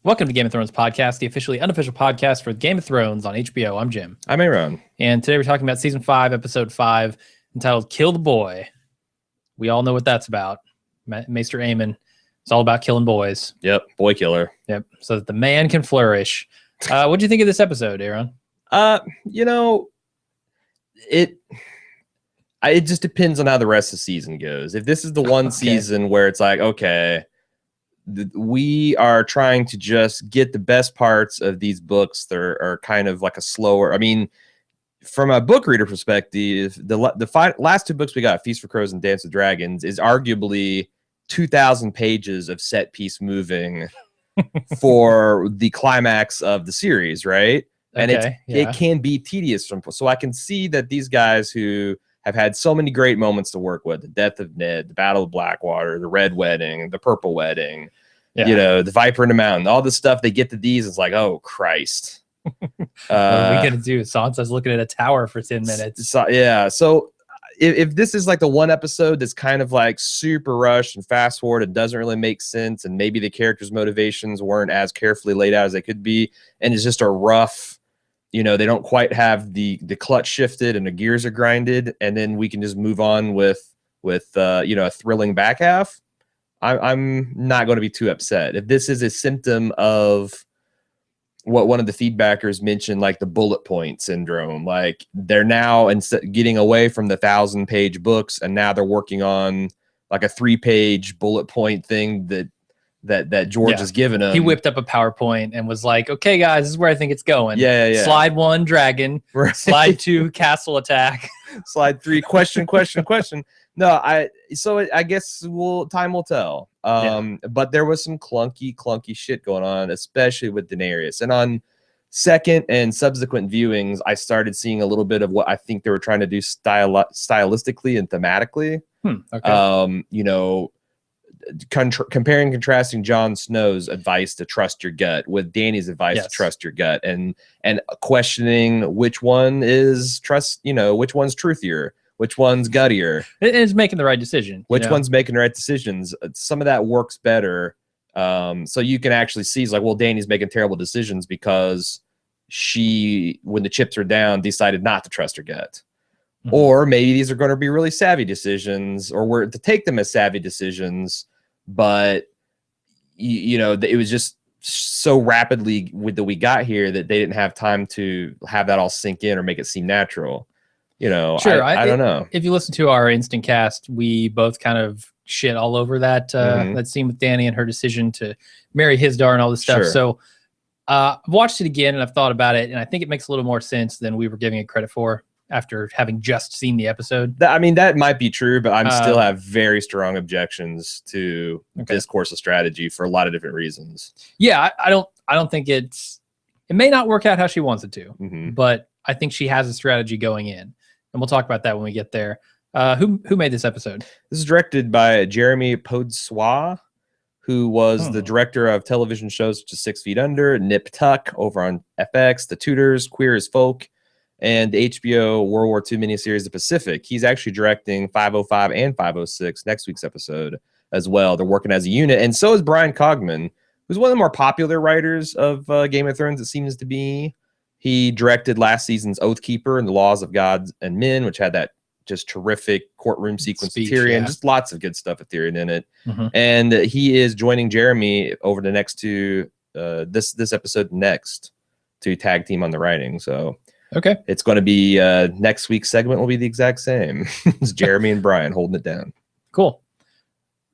Welcome to Game of Thrones Podcast, the officially unofficial podcast for Game of Thrones on HBO. I'm Jim. I'm Aaron. And today we're talking about Season 5, Episode 5, entitled Kill the Boy. We all know what that's about. Maester Aemon. It's all about killing boys. Yep, boy killer. Yep, so that the man can flourish. What do you think of this episode, Aaron? It just depends on how the rest of the season goes. If this is the one season where it's like, okay, we are trying to just get the best parts of these books that are kind of like a slower. I mean, from a book reader perspective, the last two books we got, Feast for Crows and Dance with Dragons, is arguably 2,000 pages of set piece moving for the climax of the series, right? And it can be tedious. So I can see that these guys who have had so many great moments to work with, the death of Ned, the Battle of Blackwater, the Red Wedding, the Purple Wedding, the Viper in the Mountain, all this stuff, they get to these, it's like, oh, Christ. What are we going to do? Sansa's looking at a tower for 10 minutes. So if this is like the one episode that's kind of like super rushed and fast forward, it doesn't really make sense, and maybe the characters' motivations weren't as carefully laid out as they could be, and it's just a rough, they don't quite have the clutch shifted and the gears are grinded, and then we can just move on with a thrilling back half. I'm not going to be too upset. If this is a symptom of what one of the feedbackers mentioned, like the bullet point syndrome, like they're now getting away from the 1,000-page books, and now they're working on like a 3-page bullet point thing that George has given him. He whipped up a PowerPoint and was like, okay, guys, this is where I think it's going. Yeah. Slide 1, dragon. Right. Slide 2, castle attack. Slide 3, question. No, I guess time will tell. But there was some clunky shit going on, especially with Daenerys. And on second and subsequent viewings, I started seeing a little bit of what I think they were trying to do stylistically and thematically. Comparing and contrasting Jon Snow's advice to trust your gut with Dany's advice to trust your gut, and questioning which one is which one's truthier, which one's guttier. It's making the right decision. Which one's making the right decisions. Some of that works better. So you can actually see, it's like, well, Dany's making terrible decisions because she, when the chips are down, decided not to trust her gut. Mm-hmm. Or maybe these are going to be really savvy decisions, or we're to take them as savvy decisions, but it was just so rapidly that we got here that they didn't have time to have that all sink in or make it seem natural. Sure. I don't know. If you listen to our instant cast, we both kind of shit all over that that scene with Dany and her decision to marry Hisdar and all this stuff. Sure. So I've watched it again and I've thought about it, and I think it makes a little more sense than we were giving it credit for after having just seen the episode. That might be true, but I still have very strong objections to this course of strategy for a lot of different reasons. Yeah, I don't think it may not work out how she wants it to, but I think she has a strategy going in. And we'll talk about that when we get there. Who made this episode? This is directed by Jeremy Podeswa, who was the director of television shows such as 6 Feet Under, Nip Tuck over on FX, The Tudors, Queer as Folk, and the HBO World War II miniseries The Pacific. He's actually directing 505 and 506, next week's episode as well. They're working as a unit. And so is Brian Cogman, who's one of the more popular writers of Game of Thrones, it seems to be. He directed last season's Oathkeeper and The Laws of Gods and Men, which had that just terrific courtroom sequence with Tyrion. Just lots of good stuff with Tyrion in it. And he is joining Jeremy over the next two, this episode next, to tag team on the writing. So it's going to be next week's segment will be the exact same. It's Jeremy and Brian holding it down. Cool.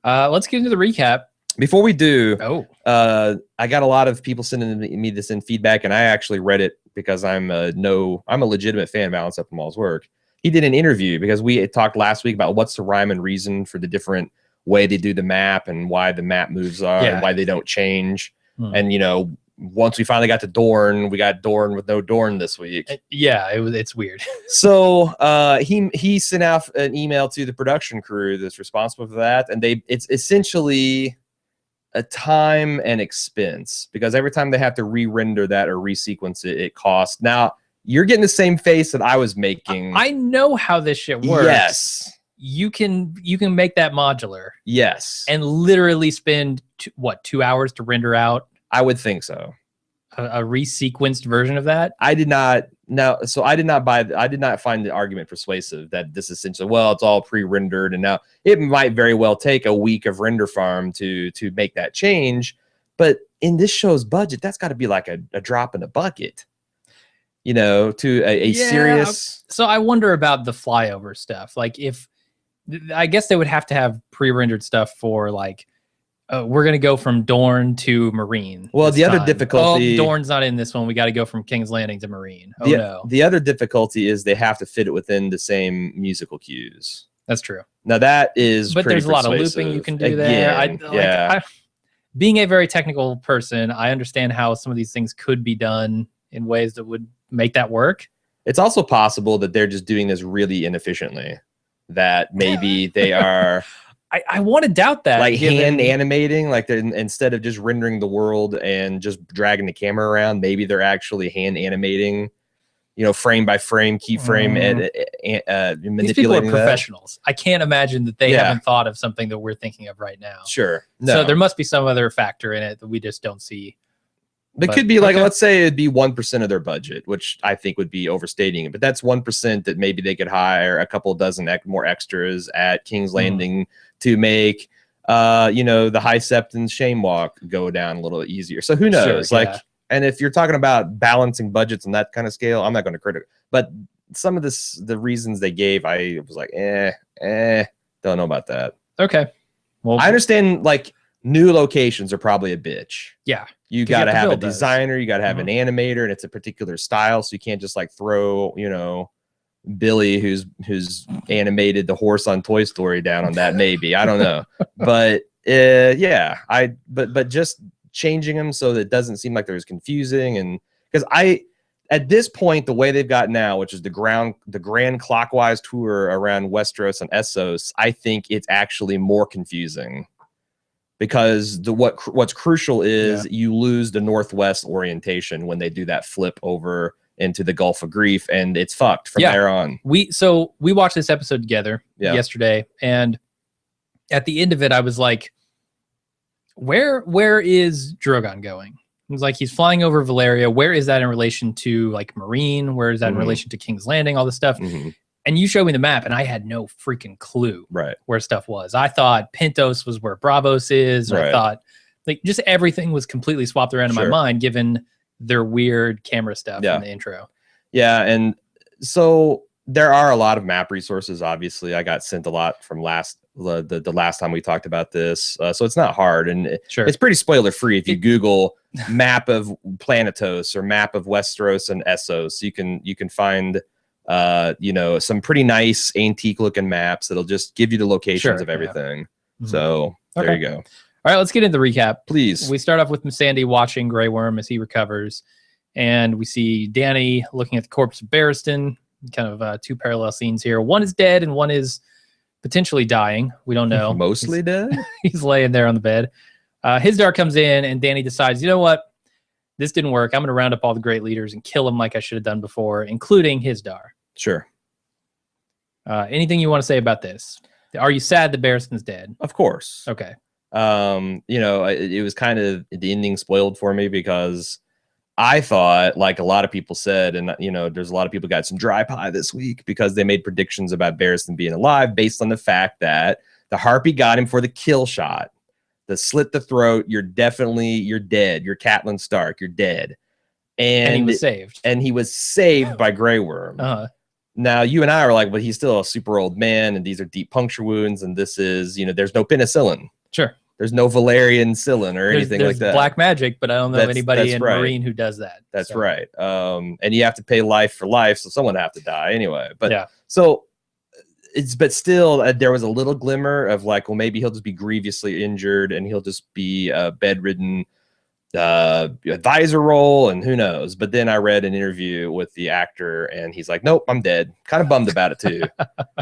Let's get into the recap. Before we do, I got a lot of people sending me this in feedback, and I actually read it because I'm a legitimate fan of Balance Up Amal's work. He did an interview because we talked last week about what's the rhyme and reason for the different way they do the map and why the map moves are and why they don't change. And once we finally got to Dorne, we got Dorne with no Dorne this week. It's weird. So he sent out an email to the production crew that's responsible for that, and it's essentially a time and expense, because every time they have to re-render that or resequence it, it costs. Now you're getting the same face that I was making. I know how this shit works. Yes. You can make that modular. Yes. And literally spend 2 hours to render out I would think so. A resequenced version of that? I did not. No, so I did not find the argument persuasive that this is essentially, well, it's all pre-rendered, and now it might very well take a week of render farm to make that change. But in this show's budget, that's got to be like a drop in a bucket, you know, to a serious. So I wonder about the flyover stuff. Like, if I guess they would have to have pre-rendered stuff for like, we're going to go from Dorne to Marine. Well, the other difficulty... Oh, Dorne's not in this one. We got to go from King's Landing to Marine. Oh, no. The other difficulty is they have to fit it within the same musical cues. That's true. Now, that is But there's a lot of looping you can do there. Being a very technical person, I understand how some of these things could be done in ways that would make that work. It's also possible that they're just doing this really inefficiently. That maybe they are... I want to doubt that. Like hand animating, like instead of just rendering the world and just dragging the camera around, maybe they're actually hand animating, you know, frame by frame, keyframe, manipulating. These people are professionals. I can't imagine that they haven't thought of something that we're thinking of right now. Sure. No. So there must be some other factor in it that we just don't see. It could be like, let's say it'd be 1% of their budget, which I think would be overstating it. But that's 1% that maybe they could hire a couple dozen more extras at King's Landing to make, you know, the High Septon's Shame Walk go down a little easier. So who knows? Sure, and if you're talking about balancing budgets on that kind of scale, I'm not going to critic. But some of the reasons they gave, I was like, don't know about that. Okay. Well, I understand, like, new locations are probably a bitch. Yeah. You got to have a designer, you got to have an animator, and it's a particular style. So you can't just like throw, you know, Billy, who's animated the horse on Toy Story down on that. Maybe, I don't know. But but just changing them so that it doesn't seem like they're as confusing. And because at this point, the way they've got now, which is the grand clockwise tour around Westeros and Essos, I think it's actually more confusing. Because what's crucial is you lose the northwest orientation when they do that flip over into the Gulf of Grief, and it's fucked from there on. We watched this episode together yesterday, and at the end of it, I was like, "Where is Drogon going?" It was like he's flying over Valeria. Where is that in relation to like Marine? Where is that in relation to King's Landing? All this stuff. And you showed me the map, and I had no freaking clue where stuff was. I thought Pentos was where Bravos is. Or I thought like just everything was completely swapped around in my mind, given their weird camera stuff in the intro. Yeah, and so there are a lot of map resources. Obviously, I got sent a lot from the last time we talked about this, so it's not hard, and it's pretty spoiler free. If you Google map of Planetos or map of Westeros and Essos, you can find. You know, some pretty nice antique looking maps that'll just give you the locations of everything. So there you go. All right, let's get into the recap. Please. We start off with Missandei watching Grey Worm as he recovers, and we see Dany looking at the corpse of Barristan. Kind of two parallel scenes here. One is dead and one is potentially dying. We don't know. Mostly dead? He's laying there on the bed. Hizdar comes in, and Dany decides, you know what? This didn't work. I'm going to round up all the great leaders and kill them like I should have done before, including Hizdar. Sure. Anything you want to say about this? Are you sad that Barristan's dead? Of course. Okay. You know, it was kind of the ending spoiled for me because I thought, like a lot of people said, and you know, there's a lot of people got some dry pie this week because they made predictions about Barristan being alive based on the fact that the Harpy got him for the kill shot. The slit the throat, you're dead. You're Catelyn Stark, you're dead. And he was saved. And he was saved by Grey Worm. Now, you and I are like, but he's still a super old man, and these are deep puncture wounds, and this is, you know, there's no penicillin. Sure. There's no Valerian Cillin or anything like that. There's black magic, but I don't know anybody in Marine who does that. That's right. And you have to pay life for life, so someone have to die anyway. But so but still, there was a little glimmer of like, well, maybe he'll just be grievously injured and he'll just be a bedridden advisor role, and who knows. But then I read an interview with the actor, and he's like, nope, I'm dead. Kind of bummed about it too.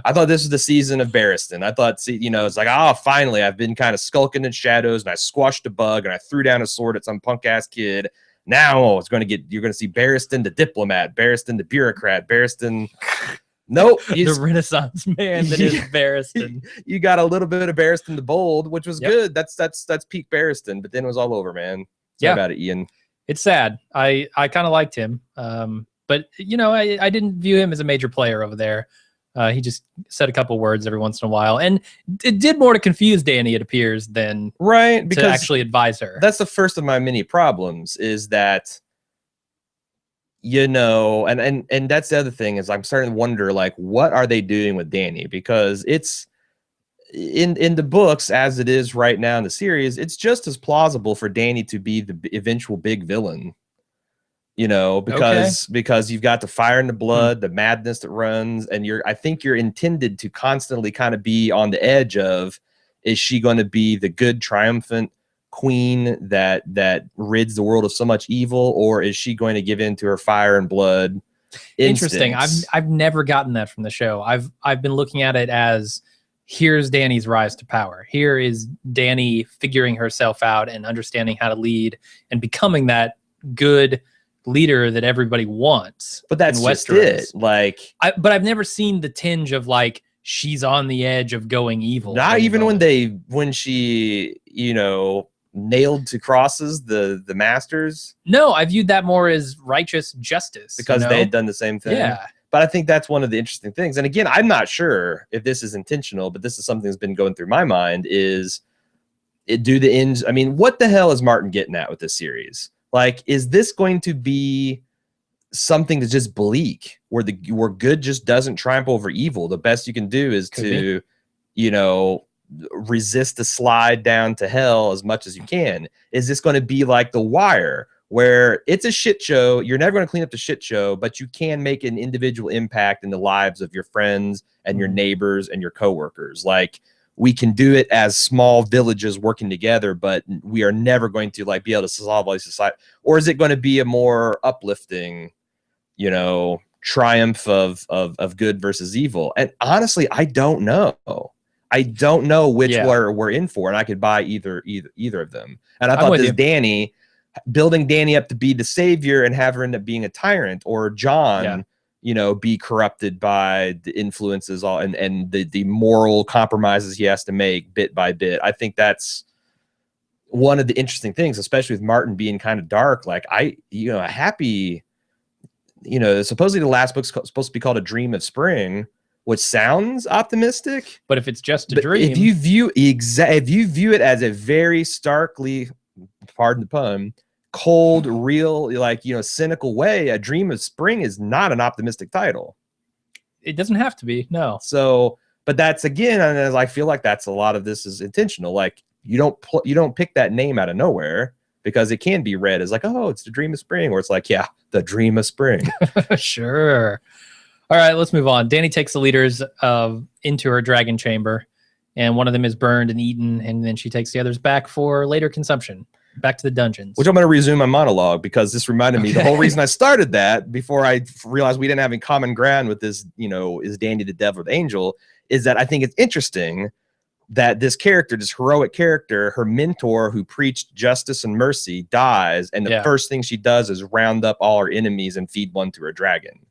I thought this was the season of Barristan. I thought, you know, it's like, oh, finally, I've been kind of skulking in shadows, and I squashed a bug, and I threw down a sword at some punk ass kid. Now you're going to see Barristan the diplomat, Barristan the bureaucrat, Barristan. Nope. The Renaissance man that is Barristan. You got a little bit of Barristan the Bold, which was good. That's peak Barristan, but then it was all over, man. Sorry about it, Ian. It's sad. I kind of liked him, but you know, I didn't view him as a major player over there. He just said a couple words every once in a while, and it did more to confuse Danny, it appears, than because to actually advise her. That's the first of my many problems, is that, you know, and that's the other thing, is I'm starting to wonder, like, what are they doing with Danny? Because it's in the books, as it is right now in the series, it's just as plausible for Danny to be the eventual big villain, you know, because you've got the fire in the blood, the madness that runs, and I think you're intended to constantly kind of be on the edge of, is she going to be the good, triumphant queen that rids the world of so much evil, or is she going to give in to her fire and blood instincts? Interesting. I've never gotten that from the show. I've been looking at it as, here's Danny's rise to power. Here is Danny figuring herself out and understanding how to lead and becoming that good leader that everybody wants. But that's just it. Like, but I've never seen the tinge of, like, she's on the edge of going evil. Not even when she, you know, nailed to crosses the masters. No, I viewed that more as righteous justice, because they had done the same thing. Yeah. But I think that's one of the interesting things. And again, I'm not sure if this is intentional, but this is something that's been going through my mind, is do the ends. I mean, what the hell is Martin getting at with this series? Like, is this going to be something that's just bleak, where good just doesn't triumph over evil? The best you can do is you know, resist the slide down to hell as much as you can. Is this going to be like The Wire, where it's a shit show? You're never going to clean up the shit show, but you can make an individual impact in the lives of your friends and your neighbors and your coworkers. Like, we can do it as small villages working together, but we are never going to, like, be able to solve all these society. Or is it going to be a more uplifting, you know, triumph of good versus evil? And honestly, I don't know. I don't know which we're in for, and I could buy either of them. And I thought this Danny, building Danny up to be the savior and have her end up being a tyrant, or John, you know, be corrupted by the influences and the moral compromises he has to make bit by bit. I think that's one of the interesting things, especially with Martin being kind of dark. Like, you know, a happy, you know, supposedly the last book's supposed to be called A Dream of Spring, which sounds optimistic. But if it's just a dream, if you view it as a very starkly, pardon the pun, cold, real, like, you know, cynical way, A Dream of Spring is not an optimistic title. It doesn't have to be, no. So, but that's, again, and I feel like that's a lot of this is intentional. Like, you don't pick that name out of nowhere, because it can be read as like, oh, it's The Dream of Spring, or it's like, yeah, The Dream of Spring. Sure. All right, let's move on. Danny takes the leaders into her dragon chamber, and one of them is burned and eaten, and then she takes the others back for later consumption, back to the dungeons. Which I'm going to resume my monologue, because this reminded me, the whole reason I started that, before I realized we didn't have any common ground with this, you know, is Danny the devil or the angel, is that I think it's interesting that this character, this heroic character, her mentor who preached justice and mercy, dies, and the first thing she does is round up all her enemies and feed one to her dragon.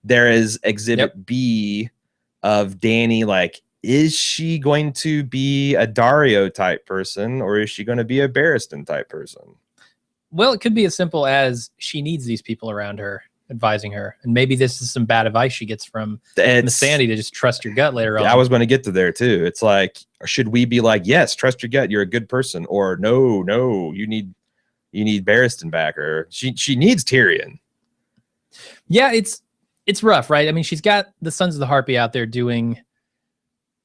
There is exhibit B of Danny, like, is she going to be a Dario type person, or is she going to be a Barristan type person? Well, it could be as simple as she needs these people around her, advising her. And maybe this is some bad advice she gets from Sandy, to just trust your gut later on. I was going to get to there too. It's like, should we be like, yes, trust your gut, you're a good person, or no, you need Barristan back, or she needs Tyrion. Yeah, it's rough, right? I mean, she's got the Sons of the Harpy out there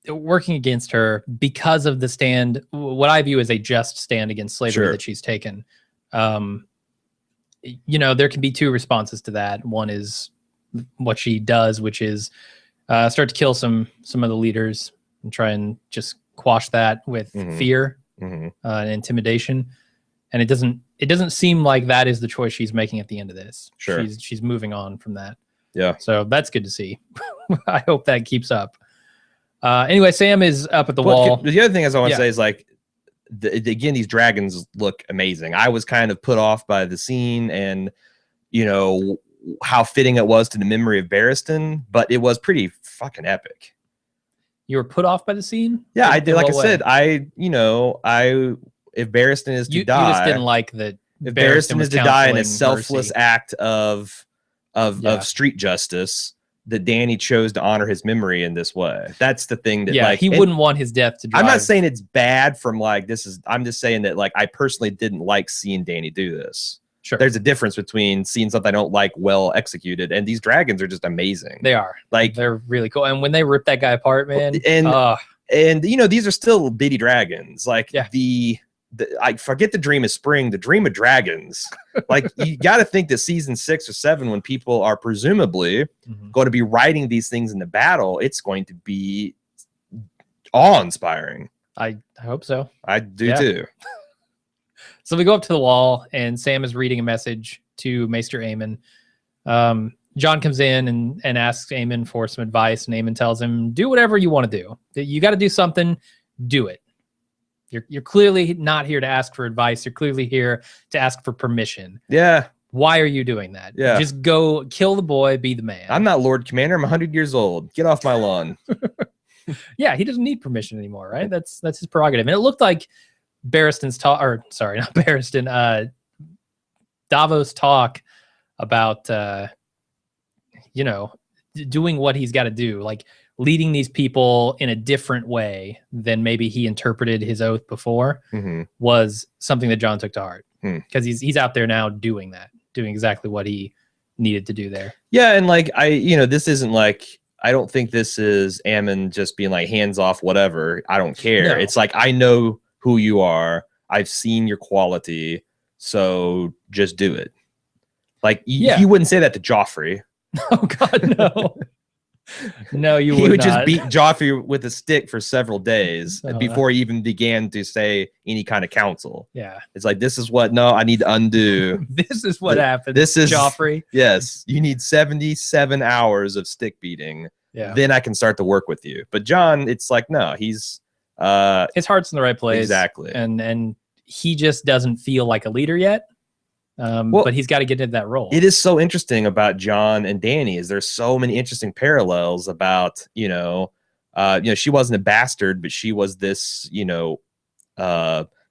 working against her because of the stand, what I view as a just stand against slavery that she's taken. You know, there can be two responses to that. One is what she does, which is start to kill some of the leaders and try and just quash that with fear and intimidation. And it doesn't seem like that is the choice she's making at the end of this. She's moving on from that. Yeah. So that's good to see. I hope that keeps up. Anyway, Sam is up at the wall. The other thing I want to say is, like, again, these dragons look amazing. I was kind of put off by the scene and, you know, how fitting it was to the memory of Barristan, but it was pretty fucking epic. You were put off by the scene? Yeah, I did. Like I said, if Barristan is to die, you just didn't like that if Barristan is to die in a selfless Mercy. act of street justice, that Danny chose to honor his memory in this way. That's the thing that like he wouldn't want his death to drive. I'm not saying it's bad from like I'm just saying that like I personally didn't like seeing Danny do this. Sure. There's a difference between seeing something I don't like well executed, and these dragons are just amazing. They are. Like they're really cool. And when they rip that guy apart, man. And you know, these are still bitty dragons. Like I forget the dream of spring, the dream of dragons. Like you got to think that season 6 or 7, when people are presumably going to be riding these things in the battle, it's going to be awe-inspiring. I hope so. I do too. So we go up to the wall, and Sam is reading a message to Maester Aemon. John comes in and asks Aemon for some advice, and Aemon tells him, do whatever you want to do. You got to do something, do it. You're clearly not here to ask for advice. You're clearly here to ask for permission. Yeah. Why are you doing that? Yeah. Just go kill the boy, be the man. I'm not Lord Commander. I'm 100 years old. Get off my lawn. Yeah, he doesn't need permission anymore, right? That's his prerogative. And it looked like Barristan's talk, or sorry, not Barristan, Davos talk about, you know, doing what he's got to do, like leading these people in a different way than maybe he interpreted his oath before, was something that John took to heart, because he's out there now doing exactly what he needed to do there. Yeah, and like this isn't like, I don't think this is Aemon just being like hands off, whatever. I don't care. No. It's like, I know who you are. I've seen your quality, so just do it. Like you wouldn't say that to Joffrey. Oh God, no. No, he would just beat Joffrey with a stick for several days before he even began to say any kind of counsel. Yeah. It's like, this is what, no, I need to undo. This is what happened. This is Joffrey. Yes. You need 77 hours of stick beating. Yeah. Then I can start to work with you. But John, it's like, no, he's his heart's in the right place. Exactly. And he just doesn't feel like a leader yet. But he's got to get into that role. It is so interesting about John and Danny, is there's so many interesting parallels about, she wasn't a bastard, but she was this,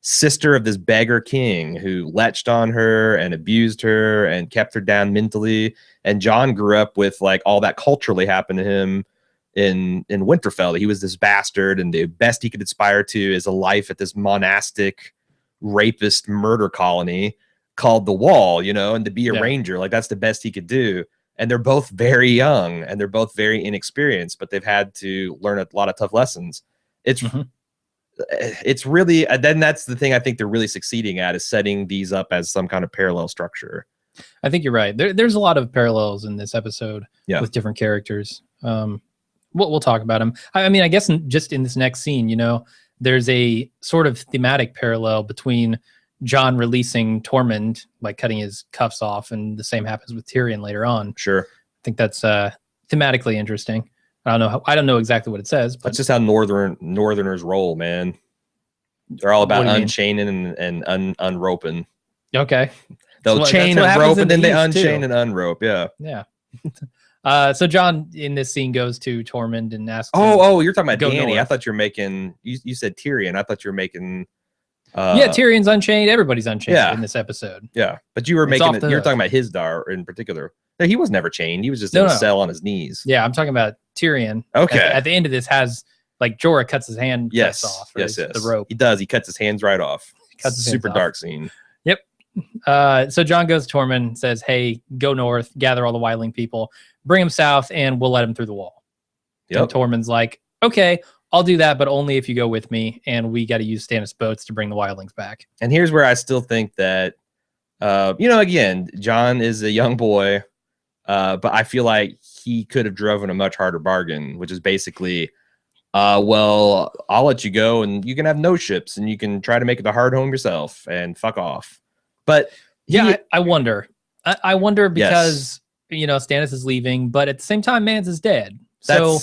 sister of this beggar king who latched on her and abused her and kept her down mentally. And John grew up with like all that culturally happened to him in Winterfell. He was this bastard, and the best he could aspire to is a life at this monastic rapist murder colony called the Wall, and to be a ranger, like that's the best he could do. And they're both very young, and they're both very inexperienced, but they've had to learn a lot of tough lessons. It's really, then that's the thing I think they're really succeeding at, is setting these up as some kind of parallel structure. I think you're right. There's a lot of parallels in this episode with different characters. We'll talk about them. I mean, I guess just in this next scene, there's a sort of thematic parallel between John releasing Tormund, like cutting his cuffs off, and the same happens with Tyrion later on. Sure. I think that's thematically interesting. I don't know exactly what it says, but that's just how Northerners roll, man. They're all about unchaining and unroping. Okay. They'll chain and rope, and then they unchain and unrope. Yeah. Yeah. So John in this scene goes to Tormund and asks. Oh, you're talking about Danny. North. I thought you were making. You said Tyrion. I thought you were making. Tyrion's unchained. Everybody's unchained in this episode. Yeah, but you were you're talking about Hizdar in particular. No, he was never chained. He was just in a cell on his knees. Yeah, I'm talking about Tyrion. Okay. At the end of this, has like Jorah cuts his hand off. Yes. The rope. He does. He cuts his hands right off. Super dark scene. Yep. So John goes to Tormund, says, "Hey, go north, gather all the wildling people, bring them south, and we'll let them through the wall." Yep. And Tormund's like, "Okay, I'll do that, but only if you go with me, and we got to use Stannis boats to bring the wildlings back." And here's where I still think that, again, John is a young boy, but I feel like he could have driven a much harder bargain, which is basically, well, I'll let you go, and you can have no ships, and you can try to make it the hard home yourself, and fuck off. But I wonder. I wonder because, Stannis is leaving, but at the same time, Mance is dead. So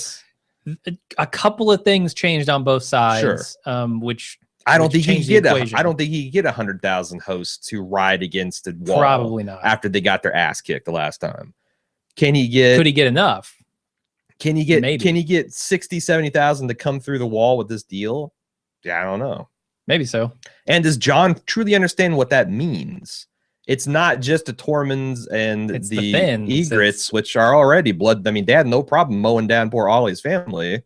a couple of things changed on both sides, which I don't think he could get I don't think he could get 100,000 hosts to ride against the wall. Probably not. After they got their ass kicked the last time. Could he get enough? Can he get 60, 70,000 to come through the wall with this deal? Yeah, I don't know. Maybe so. And does John truly understand what that means? it's not just the Tormans and it's the Thinns. Egrets, which are already blood. I mean, they had no problem mowing down poor Ollie's family,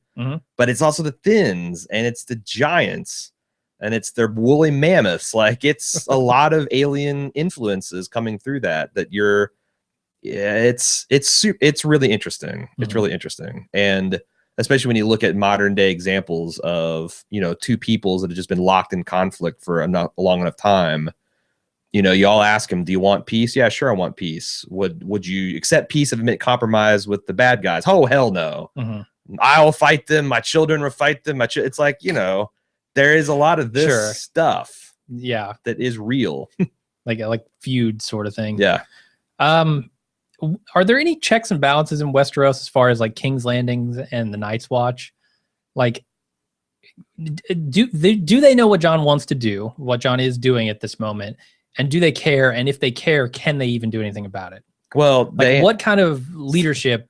but it's also the Thinns, and it's the Giants, and it's their woolly mammoths. Like, it's a lot of alien influences coming through that you're, yeah, it's really interesting. It's really interesting. And especially when you look at modern day examples of, you know, two peoples that have just been locked in conflict for a long enough time. You know, you all ask him, do you want peace? Yeah, sure, I want peace. Would you accept peace if it meant compromise with the bad guys? Oh, hell no. I'll fight them. My children will fight them. It's like, you know, there is a lot of this stuff. Yeah. That is real. like feud sort of thing. Yeah. Are there any checks and balances in Westeros as far as like King's Landings and the Night's Watch? Like, do they know what Jon wants to do, what Jon is doing at this moment? And do they care? And if they care, can they even do anything about it? Well, like, what kind of leadership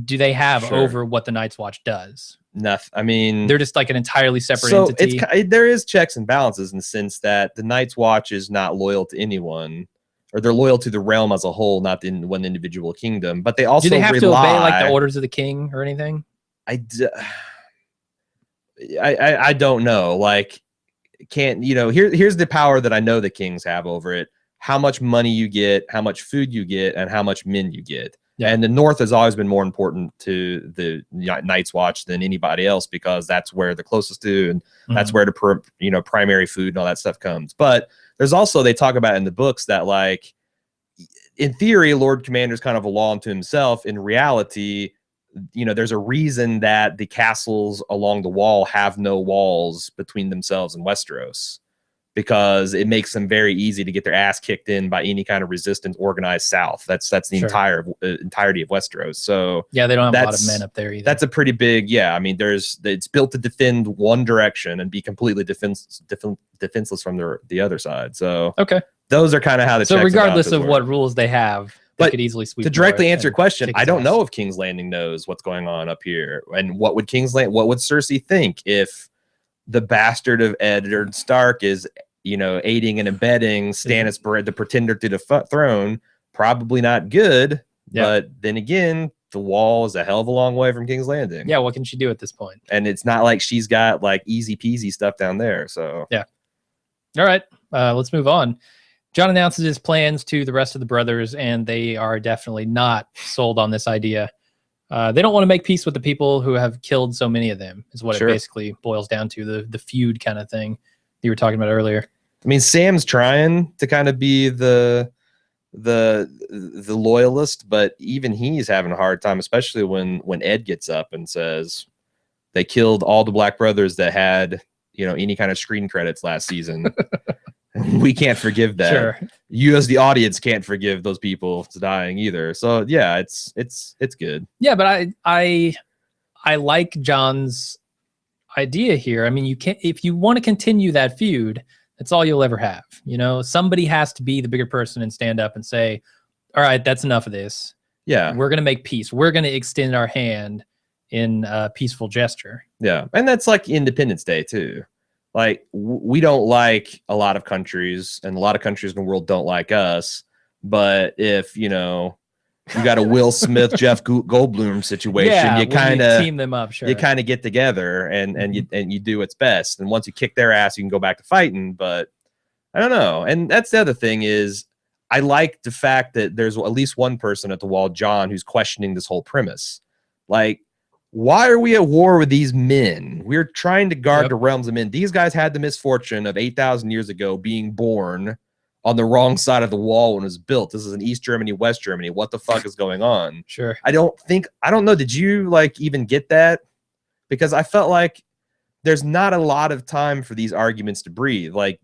do they have over what the Night's Watch does? Nothing. I mean, they're just like an entirely separate entity. There is checks and balances in the sense that the Night's Watch is not loyal to anyone, or they're loyal to the realm as a whole, not in one individual kingdom. But they also do they have to obey like the orders of the king or anything? I don't know. Like, can't, you know, here's the power that I know the kings have over it: how much money you get, how much food you get, and how much men you get. And the North has always been more important to the Night's Watch than anybody else, because that's where they're closest to, and that's where the primary food and all that stuff comes. But there's also, they talk about in the books that, like, in theory, Lord Commander's kind of a law unto himself. In reality, you know, there's a reason that the castles along the wall have no walls between themselves and Westeros, because it makes them very easy to get their ass kicked in by any kind of resistance organized south. That's the entirety of Westeros. So yeah, they don't have a lot of men up there either. That's a pretty big, I mean, it's built to defend one direction and be completely defenseless from the other side. So those are kind of how the so regardless of what rules they have, they could easily sweep. To directly answer your question, I don't know if King's Landing knows what's going on up here, and what would Cersei think if the bastard of Eddard Stark is, you know, aiding and abetting Stannis, the pretender to the throne? Probably not good. But then again, the wall is a hell of a long way from King's Landing. Yeah, what can she do at this point? And it's not like she's got like easy peasy stuff down there. So yeah. All right, let's move on. Jon announces his plans to the rest of the brothers, and they are definitely not sold on this idea. They don't want to make peace with the people who have killed so many of them, is what it basically boils down to, the feud kind of thing you were talking about earlier. I mean, Sam's trying to kind of be the loyalist, but even he's having a hard time, especially when Ed gets up and says they killed all the Black brothers that had, you know, any kind of screen credits last season. We can't forgive that. You as the audience can't forgive those people dying either. So yeah, it's good. Yeah, but I like Jon's idea here. I mean, you can't, if you want to continue that feud, that's all you'll ever have. You know, somebody has to be the bigger person and stand up and say, all right, that's enough of this. Yeah, we're gonna make peace. We're gonna extend our hand in a peaceful gesture. Yeah, and that's like Independence Day too. Like, we don't like a lot of countries, and a lot of countries in the world don't like us. But if, you know, you got a Will Smith, Jeff Goldblum situation, you kind of team them up. You kind of get together and you do what's best. And once you kick their ass, you can go back to fighting. But I don't know. And that's the other thing is, I like the fact that there's at least one person at the wall, Jon, who's questioning this whole premise. Like, why are we at war with these men? We're trying to guard the realms of men. These guys had the misfortune of 8,000 years ago being born on the wrong side of the wall when it was built. This is in East Germany, West Germany. What the fuck is going on? I don't know. Did you like even get that? Because I felt like there's not a lot of time for these arguments to breathe. Like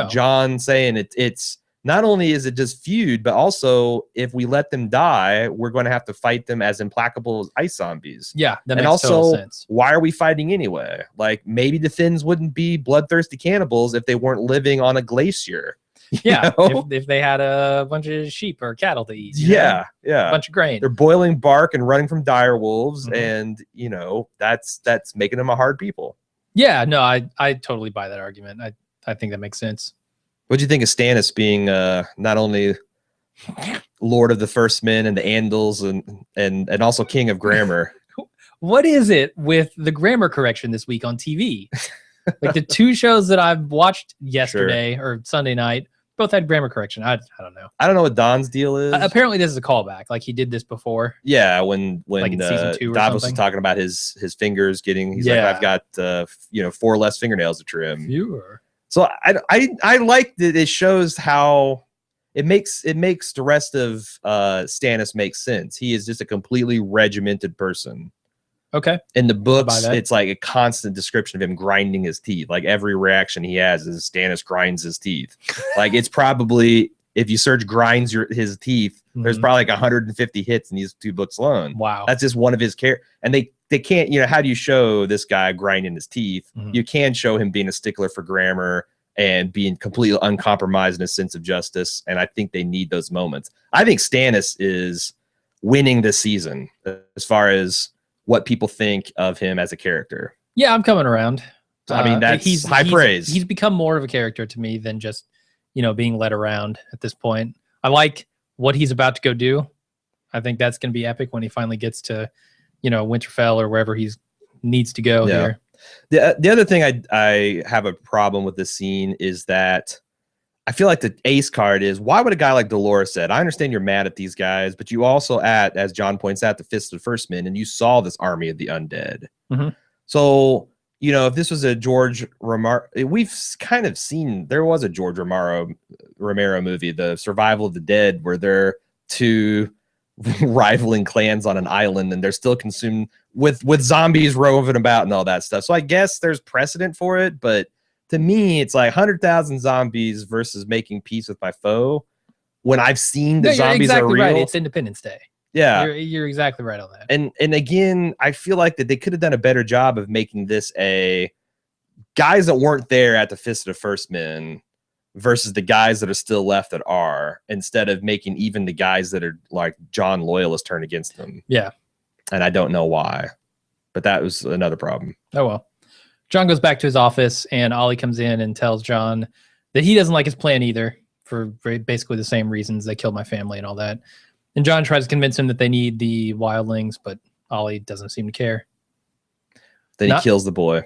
Jon saying it's not only is it just feud, but also if we let them die, we're going to have to fight them as implacable as ice zombies. Yeah, that makes total sense. Why are we fighting anyway? Like, maybe the Finns wouldn't be bloodthirsty cannibals if they weren't living on a glacier. Yeah, if they had a bunch of sheep or cattle to eat. Yeah, a bunch of grain. They're boiling bark and running from dire wolves, and you know that's making them a hard people. Yeah, no, I totally buy that argument. I think that makes sense. What'd you think of Stannis being not only Lord of the First Men and the Andals and also King of Grammar? What is it with the grammar correction this week on TV? Like the two shows that I've watched yesterday or Sunday night both had grammar correction. I don't know. I don't know what Don's deal is. Apparently, this is a callback. Like he did this before. Yeah, when like in season 2 or Davos something. was talking about his fingers getting. He's like, I've got 4 less fingernails to trim. Fewer. So I like that it shows how it makes the rest of Stannis make sense. He is just a completely regimented person. Okay. In the books, it's like a constant description of him grinding his teeth. Like every reaction he has is Stannis grinds his teeth. Like it's probably, if you search grinds his teeth, there's probably like 150 hits in these 2 books alone. Wow. That's just one of his characters. And they can't, how do you show this guy grinding his teeth? You can show him being a stickler for grammar and being completely uncompromised in his sense of justice. And I think they need those moments. I think Stannis is winning this season as far as what people think of him as a character. Yeah, I'm coming around. I mean, that's high praise. He's become more of a character to me than just, being led around at this point. I like what he's about to go do. I think that's going to be epic when he finally gets to, Winterfell or wherever he needs to go here. The other thing I have a problem with this scene is that I feel like the ace card is, why would a guy like Dolores said, I understand you're mad at these guys, but you also as John points out, the Fist of the First Men, and you saw this army of the undead. So, if this was a George Romero, we've kind of seen, there was a George Romero movie, The Survival of the Dead, where they're 2 rivaling clans on an island and they're still consumed with zombies roving about and all that stuff. So I guess there's precedent for it, but to me, it's like 100,000 zombies versus making peace with my foe. When I've seen the zombies are real, right. It's Independence Day. Yeah, you're exactly right on that. And again, I feel like that they could have done a better job of making this a guys that weren't there at the Fist of the First Men versus the guys that are still left that are, instead of making even the guys that are like John loyalists turn against them. Yeah, and I don't know why, but that was another problem. Oh well. John goes back to his office, and Ollie comes in and tells John that he doesn't like his plan either for basically the same reasons. They killed my family and all that. And John tries to convince him that they need the wildlings, but Ollie doesn't seem to care. Then he kills the boy.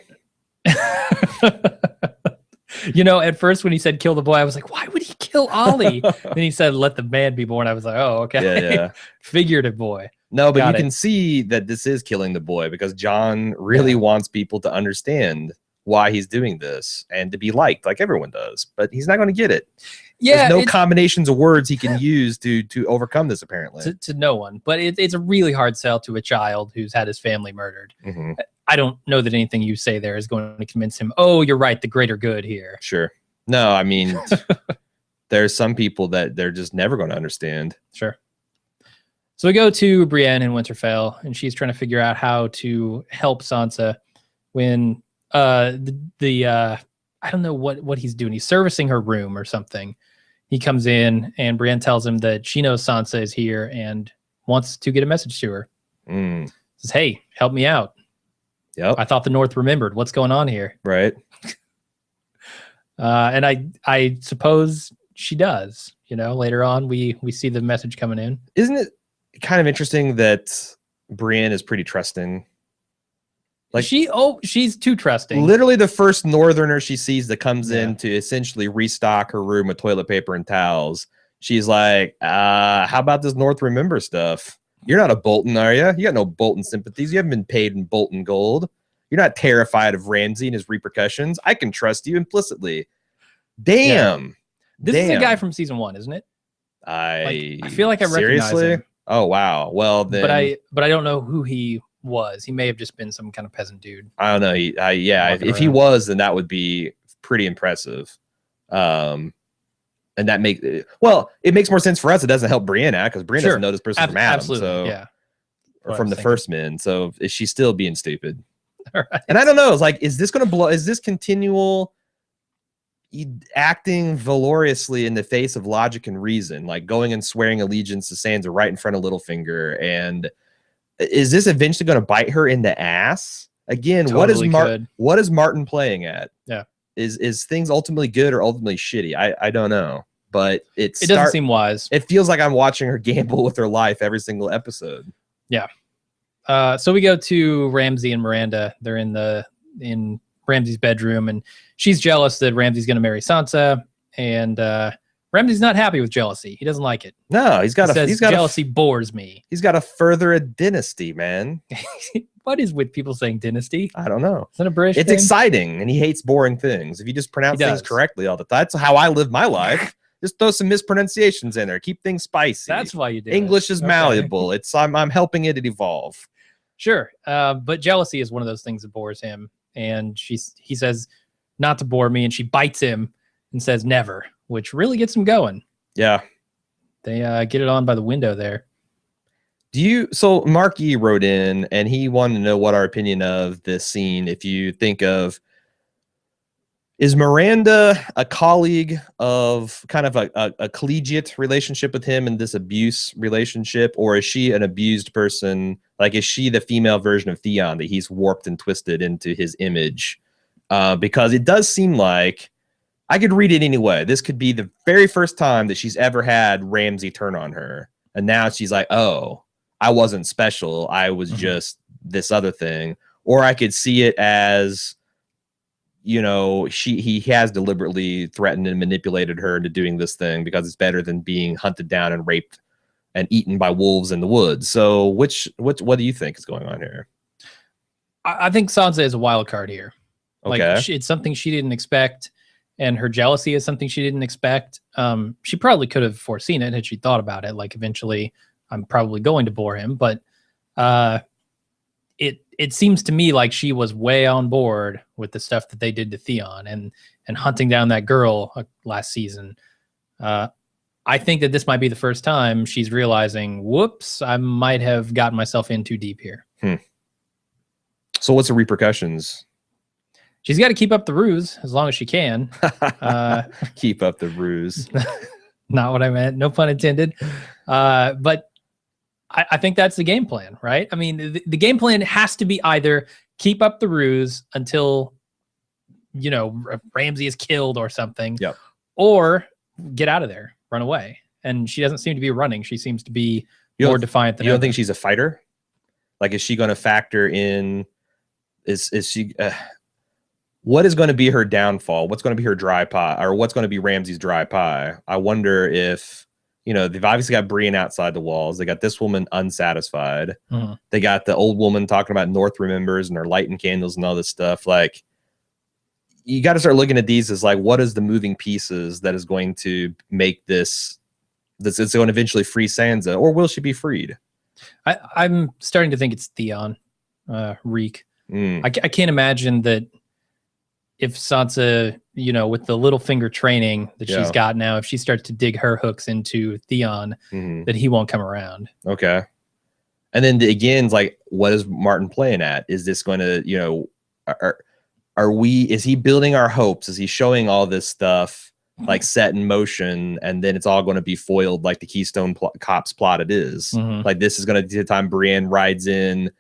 At first when he said kill the boy, I was like, why would he kill Ollie? Then he said, let the man be born. I was like, oh, okay. Yeah. Figurative boy. No, but you can see that this is killing the boy because John really wants people to understand why he's doing this and to be liked like everyone does, but he's not going to get it. Yeah, there's no combinations of words he can use to overcome this, apparently. To no one, but it's a really hard sell to a child who's had his family murdered. I don't know that anything you say there is going to convince him, oh, you're right, the greater good here. Sure. No, I mean, there's some people that they're just never going to understand. Sure. So we go to Brienne in Winterfell, and she's trying to figure out how to help Sansa when I don't know what he's doing. He's servicing her room or something. He comes in, and Brienne tells him that she knows Sansa is here and wants to get a message to her. Says, hey, help me out. Yep. I thought the North remembered. What's going on here? Right. And I suppose she does. Later on, we see the message coming in. Isn't it kind of interesting that Brienne is pretty trusting? Like she's too trusting. Literally the first northerner she sees that comes in to essentially restock her room with toilet paper and towels. She's like, how about this North remember stuff? You're not a Bolton, are you? You got no Bolton sympathies. You haven't been paid in Bolton gold. You're not terrified of Ramsay and his repercussions. I can trust you implicitly. Damn. Yeah. This is a guy from season 1, isn't it? I feel like I recognize him. Oh wow. Well then, but I don't know who he was. He may have just been some kind of peasant dude. I don't know. If he was, then that would be pretty impressive. And that it makes more sense for us. It doesn't help Brienne out because Brienne doesn't know this person from Adam. Absolutely. So, yeah. Or from the First Men. So is she still being stupid? All right. And I don't know. It's like, is this going to blow? Is this continual acting valorously in the face of logic and reason, like going and swearing allegiance to Sansa right in front of Littlefinger? And is this eventually going to bite her in the ass? Again, totally what is Martin playing at? Yeah. Is things ultimately good or ultimately shitty? I don't know, but it doesn't seem wise. It feels like I'm watching her gamble with her life every single episode. Yeah. So we go to Ramsey and Miranda. They're in Ramsey's bedroom, and she's jealous that Ramsey's going to marry Sansa, and Ramsey's not happy with jealousy. He doesn't like it. No, he's got jealousy bores me. He's got to further a dynasty, man. What is with people saying dynasty? I don't know. Is that a British It's thing? exciting, and he hates boring things. If you just pronounce things correctly all the time, that's how I live my life. Just throw some mispronunciations in there. Keep things spicy. That's why you do English is malleable. I'm helping it evolve. Sure. But jealousy is one of those things that bores him. And he says not to bore me, and she bites him and says never, which really gets him going. Yeah. They get it on by the window there. So Mark E wrote in, and he wanted to know what our opinion of this scene. If you think of, is Miranda a colleague of kind of a collegiate relationship with him in this abuse relationship, or is she an abused person? Like, is she the female version of Theon that he's warped and twisted into his image? Because it does seem like, I could read it anyway. This could be the very first time that she's ever had Ramsey turn on her. And now she's like, oh, I wasn't special. I was just this other thing. Or I could see it as, you know, he has deliberately threatened and manipulated her into doing this thing because it's better than being hunted down and raped and eaten by wolves in the woods. So what do you think is going on here? I think Sansa is a wild card here. Okay. Like, it's something she didn't expect, and her jealousy is something she didn't expect. She probably could have foreseen it had she thought about it. Like, eventually I'm probably going to bore him, but it seems to me like she was way on board with the stuff that they did to Theon and hunting down that girl last season. I think that this might be the first time she's realizing, whoops, I might have gotten myself in too deep here. So what's the repercussions? She's got to keep up the ruse as long as she can. Keep up the ruse. Not what I meant. No pun intended. But I think that's the game plan, right? I mean, the game plan has to be either keep up the ruse until, you know, Ramsey is killed or something, or get out of there, run away. And she doesn't seem to be running. She seems to be more defiant than you don't ever. think she's a fighter? Like, is she going to factor in? Is she? What is going to be her downfall? What's going to be her dry pie, or what's going to be Ramsey's dry pie? I wonder if, you know, they've obviously got Brienne outside the walls. They got this woman unsatisfied. They got the old woman talking about North remembers and her lighting candles and all this stuff. Like, you got to start looking at these as like, what is the moving pieces that is going to make this it's going to eventually free Sansa, or will she be freed? I'm starting to think it's Theon, Reek. I can't imagine that if Sansa, you know, with the little finger training that she's got now, if she starts to dig her hooks into Theon, that he won't come around. Okay. And then again, it's like, what is Martin playing at? Is this going to, you know, is he building our hopes? Is he showing all this stuff like set in motion, and then it's all going to be foiled like the Keystone Cops plot it is? Like, this is going to be the time Brienne rides in,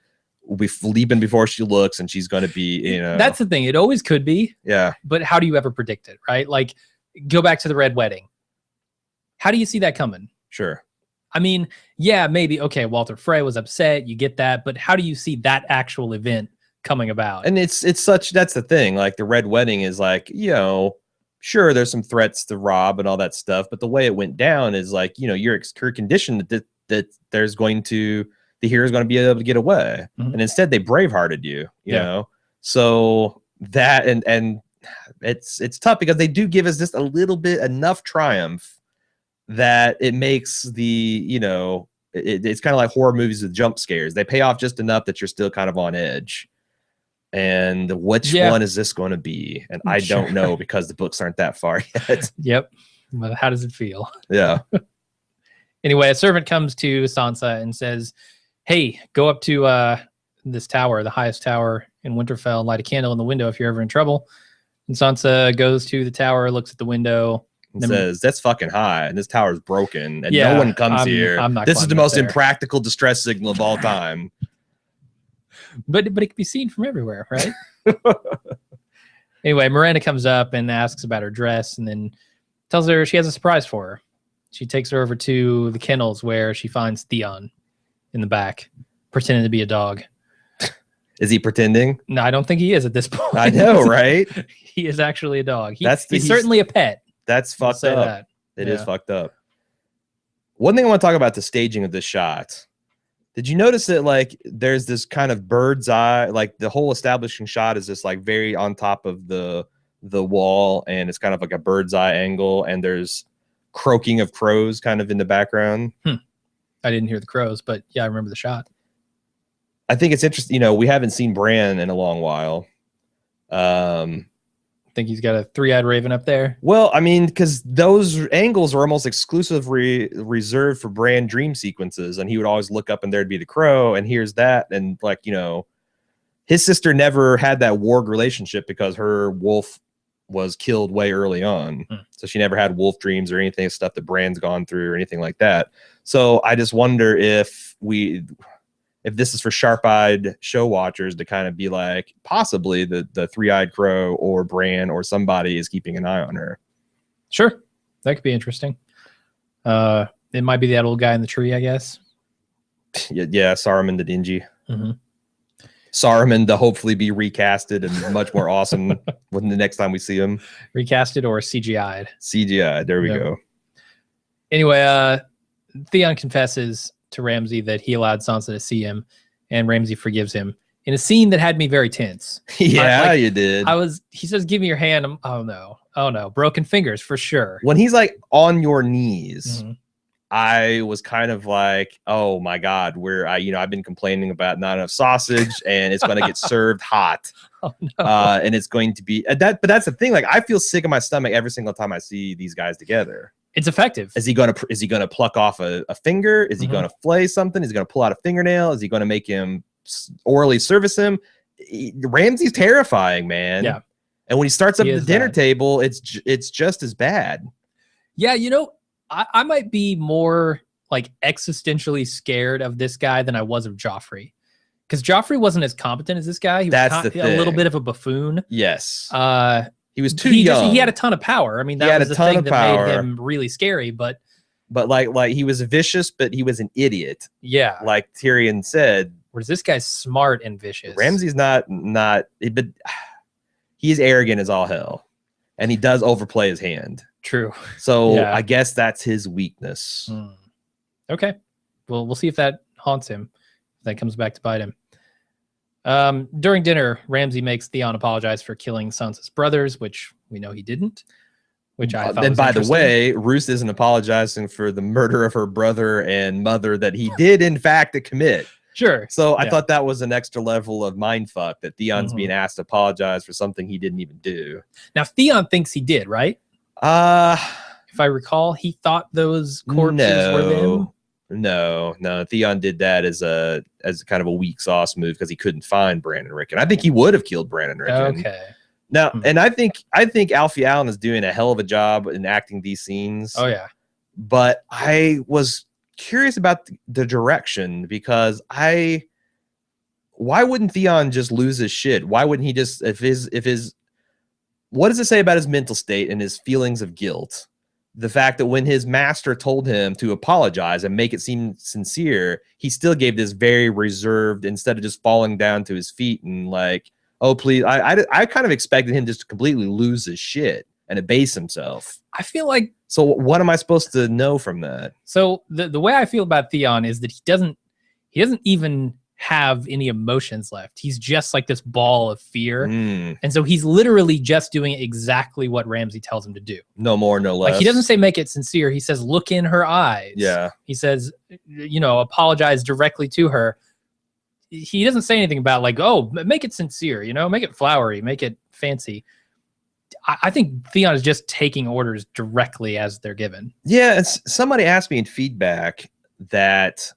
will be leaping before she looks, and she's going to be, you know. That's the thing. It always could be. Yeah. But how do you ever predict it, right? Like, go back to the Red Wedding. How do you see that coming? Sure. I mean, yeah, maybe, okay, Walter Frey was upset, you get that, but how do you see that actual event coming about? And it's that's the thing. Like, the Red Wedding is like, you know, sure, there's some threats to Rob and all that stuff, but the way it went down is like, you know, you're conditioned that there's going to, the hero's going to be able to get away. And instead they bravehearted you, you know? So that, and it's tough because they do give us just a little bit, enough triumph that it makes the, you know, it's kind of like horror movies with jump scares. They pay off just enough that you're still kind of on edge. And which one is this going to be? And I don't know, because the books aren't that far yet. Yep. Well, how does it feel? Yeah. Anyway, a servant comes to Sansa and says, hey, go up to this tower, the highest tower in Winterfell, and light a candle in the window if you're ever in trouble. And Sansa goes to the tower, looks at the window, and says, that's fucking high, and this tower is broken, and no one comes here. This is the most impractical distress signal of all time. But it can be seen from everywhere, right? Anyway, Miranda comes up and asks about her dress, and then tells her she has a surprise for her. She takes her over to the kennels where she finds Theon in the back, pretending to be a dog. Is he pretending? No, I don't think he is at this point. I know, right? He is actually a dog. He's certainly a pet. That's fucked up. It is fucked up. One thing I want to talk about the staging of this shot. Did you notice that like there's this kind of bird's eye, like the whole establishing shot is just like very on top of the wall, and it's kind of like a bird's eye angle, and there's croaking of crows kind of in the background. I didn't hear the crows, but yeah, I remember the shot. I think it's interesting. You know, we haven't seen Bran in a long while. I think he's got a three-eyed raven up there. Well, I mean, because those angles are almost exclusively reserved for Bran dream sequences, and he would always look up and there'd be the crow, and here's that, and like, you know, his sister never had that warg relationship because her wolf was killed way early on. So she never had wolf dreams or anything, stuff that Bran's gone through or anything like that. So I just wonder if this is for sharp-eyed show watchers to kind of be like, possibly the three-eyed crow or Bran or somebody is keeping an eye on her. Sure. That could be interesting. It might be that old guy in the tree, I guess. Yeah, Saruman the Dingy. Saruman to hopefully be recasted and much more awesome when the next time we see him. Recasted or CGI'd. CGI, there we go. Anyway, Theon confesses to Ramsay that he allowed Sansa to see him, and Ramsay forgives him in a scene that had me very tense. Yeah, you did. He says, "Give me your hand." Oh no, broken fingers for sure. When he's like on your knees, I was kind of like, oh my God, I've been complaining about not enough sausage and it's going to get served hot. Oh, no. And it's going to be but that's the thing. Like, I feel sick in my stomach every single time I see these guys together. It's effective. Is he gonna pluck off a finger? Is he gonna flay something? Is he gonna pull out a fingernail? Is he gonna make him orally service him? Ramsay's terrifying, man. Yeah. And when he starts up at the dinner table, it's just as bad. Yeah, you know, I might be more like existentially scared of this guy than I was of Joffrey, because Joffrey wasn't as competent as this guy. He was a little bit of a buffoon. Yes. He was too young. He had a ton of power. I mean, that was the thing that made him really scary. But like he was vicious, but he was an idiot. Yeah, like Tyrion said. Whereas this guy's smart and vicious. Ramsay's not, but he's arrogant as all hell, and he does overplay his hand. True. So I guess that's his weakness. Okay. Well, we'll see if that haunts him. If that comes back to bite him. During dinner, Ramsay makes Theon apologize for killing Sansa's brothers, which we know he didn't. Which I thought. And by the way, Roose isn't apologizing for the murder of her brother and mother that he did in fact commit. Sure. So I thought that was an extra level of mindfuck that Theon's being asked to apologize for something he didn't even do. Now Theon thinks he did, right? If I recall, he thought those corpses were them. No. Theon did that as kind of a weak sauce move because he couldn't find Brandon Rickon. I think he would have killed Brandon Rickon. Okay. Now, and I think Alfie Allen is doing a hell of a job in acting these scenes. Oh yeah. But I was curious about the direction, because why wouldn't Theon just lose his shit? Why wouldn't he just, what does it say about his mental state and his feelings of guilt? The fact that when his master told him to apologize and make it seem sincere, he still gave this very reserved, instead of just falling down to his feet and like, oh, please. I kind of expected him just to completely lose his shit and abase himself. I feel like. So what am I supposed to know from that? So the way I feel about Theon is that he doesn't even have any emotions left. He's just like this ball of fear. And so he's literally just doing exactly what Ramsay tells him to do. No more, no less. Like, he doesn't say make it sincere. He says, look in her eyes. Yeah. He says, apologize directly to her. He doesn't say anything about like, oh, make it sincere, make it flowery, make it fancy. I think Theon is just taking orders directly as they're given. Yeah. And somebody asked me in feedback that,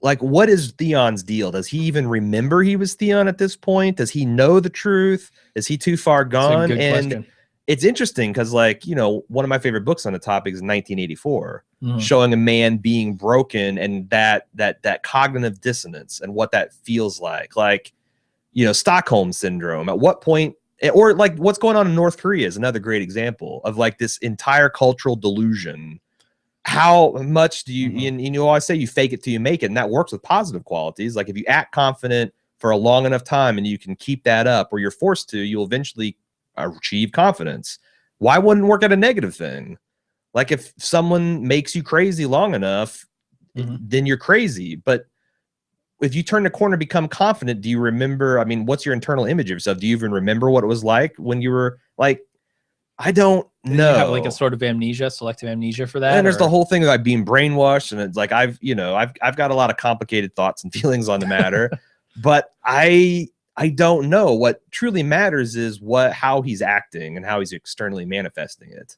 like, what is Theon's deal? Does he even remember he was Theon at this point? Does he know the truth? Is he too far gone? That's a good question. It's interesting because, like, one of my favorite books on the topic is 1984, showing a man being broken and that cognitive dissonance and what that feels like. Like, Stockholm syndrome. At what point, or like what's going on in North Korea is another great example of like this entire cultural delusion. How much do you, and you always say you fake it till you make it, and that works with positive qualities. Like if you act confident for a long enough time and you can keep that up, or you're forced to, you'll eventually achieve confidence. Why wouldn't it work at a negative thing? Like if someone makes you crazy long enough, then you're crazy. But if you turn the corner, become confident, do you remember? I mean, what's your internal image of yourself? Do you even remember what it was like when you were like, I don't know. You have like a sort of amnesia, selective amnesia for that. And there's the whole thing of like being brainwashed, and it's like I've got a lot of complicated thoughts and feelings on the matter, but I don't know. What truly matters is how he's acting and how he's externally manifesting it,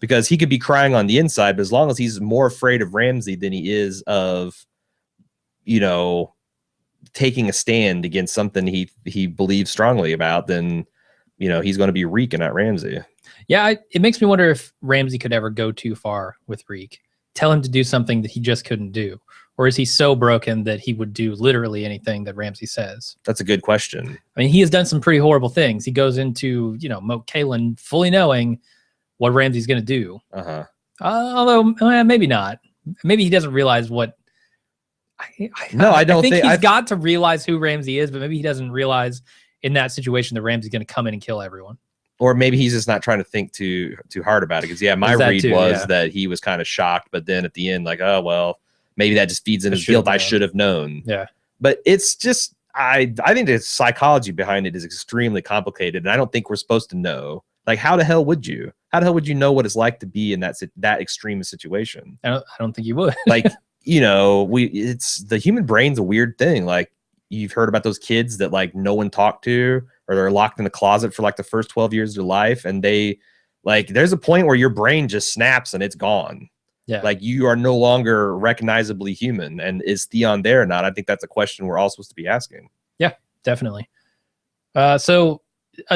because he could be crying on the inside, but as long as he's more afraid of Ramsey than he is of, taking a stand against something he believes strongly about, then he's going to be reeking at Ramsey. Yeah, it makes me wonder if Ramsey could ever go too far with Reek. Tell him to do something that he just couldn't do. Or is he so broken that he would do literally anything that Ramsey says? That's a good question. I mean, he has done some pretty horrible things. He goes into, Moat Kalen fully knowing what Ramsey's going to do. Although, maybe not. Maybe he doesn't realize what... I don't think he's got to realize who Ramsey is, but maybe he doesn't realize in that situation that Ramsey's going to come in and kill everyone. Or maybe he's just not trying to think too hard about it. Because my read was that he was kind of shocked, but then at the end, like, oh well, maybe that just feeds in his guilt. I should have known. Yeah. But it's just I think the psychology behind it is extremely complicated, and I don't think we're supposed to know. Like, how the hell would you? How the hell would you know what it's like to be in that extreme situation? I don't think you would. Like, it's the human brain's a weird thing. Like, you've heard about those kids that like no one talked to, or they're locked in a closet for like the first 12 years of their life. And there's a point where your brain just snaps and it's gone. Yeah. Like you are no longer recognizably human. And is Theon there or not? I think that's a question we're all supposed to be asking. Yeah, definitely. So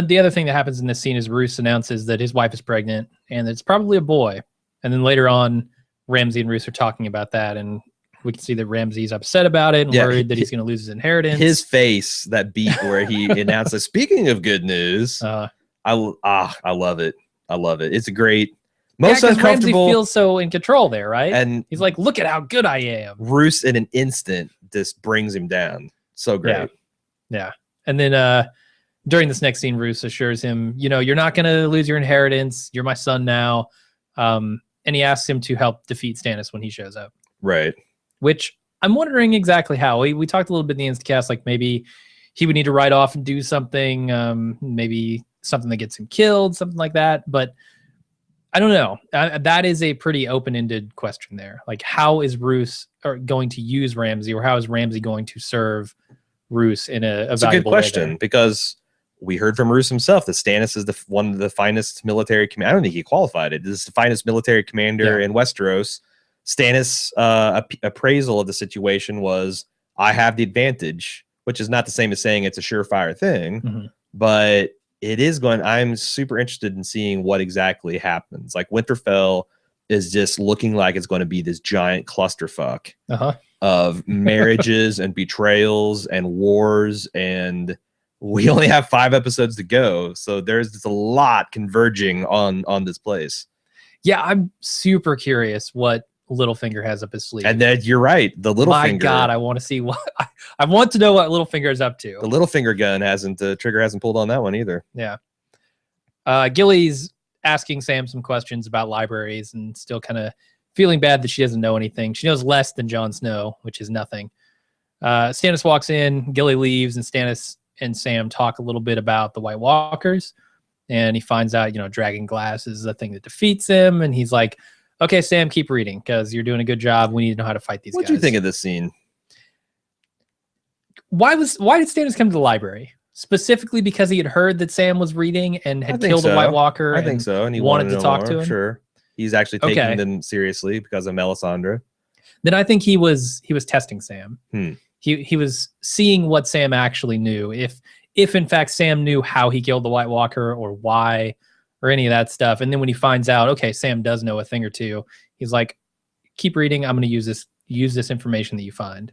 the other thing that happens in this scene is Roose announces that his wife is pregnant and it's probably a boy. And then later on, Ramsey and Roose are talking about that, and we can see that Ramsey's upset about it and worried that he's going to lose his inheritance. His face, that beat where he announces, speaking of good news, I love it. I love it. It's a great, most uncomfortable. Ramsey feels so in control there, right? And he's like, look at how good I am. Roose in an instant just brings him down. So great. Yeah. And then during this next scene, Roose assures him, you're not going to lose your inheritance. You're my son now. And he asks him to help defeat Stannis when he shows up. Right. Which I'm wondering exactly how. We talked a little bit in the Instacast, like maybe he would need to ride off and do something, maybe something that gets him killed, something like that. But I don't know. That is a pretty open-ended question there. Like, how is Roose going to use Ramsey, or how is Ramsey going to serve Roose in a It's a good question, because we heard from Roose himself that Stannis is one of the finest military command. I don't think he qualified it. This is the finest military commander in Westeros. Stannis' appraisal of the situation was, I have the advantage, which is not the same as saying it's a surefire thing, but it is going. I'm super interested in seeing what exactly happens. Like, Winterfell is just looking like it's going to be this giant clusterfuck of marriages and betrayals and wars, and we only have 5 episodes to go, so there's just a lot converging on this place. Yeah, I'm super curious what Littlefinger has up his sleeve. And then you're right, the Littlefinger. My God, I want to see what I want to know what Littlefinger is up to. The Littlefinger gun trigger hasn't pulled on that one either. Yeah. Gilly's asking Sam some questions about libraries and still kind of feeling bad that she doesn't know anything. She knows less than Jon Snow, which is nothing. Stannis walks in, Gilly leaves, and Stannis and Sam talk a little bit about the White Walkers, and he finds out, Dragon Glass is the thing that defeats him, and he's like, okay, Sam, keep reading, because you're doing a good job. We need to know how to fight these guys. What do you think of this scene? Why did Stannis come to the library? Specifically because he had heard that Sam was reading and had killed a White Walker? I think so, and he wanted to talk to him? Sure. He's actually taking them seriously because of Melisandre. Then I think he was testing Sam. He was seeing what Sam actually knew. If in fact Sam knew how he killed the White Walker or why or any of that stuff. And then when he finds out, okay, Sam does know a thing or two, he's like, keep reading. I'm going to use this information that you find.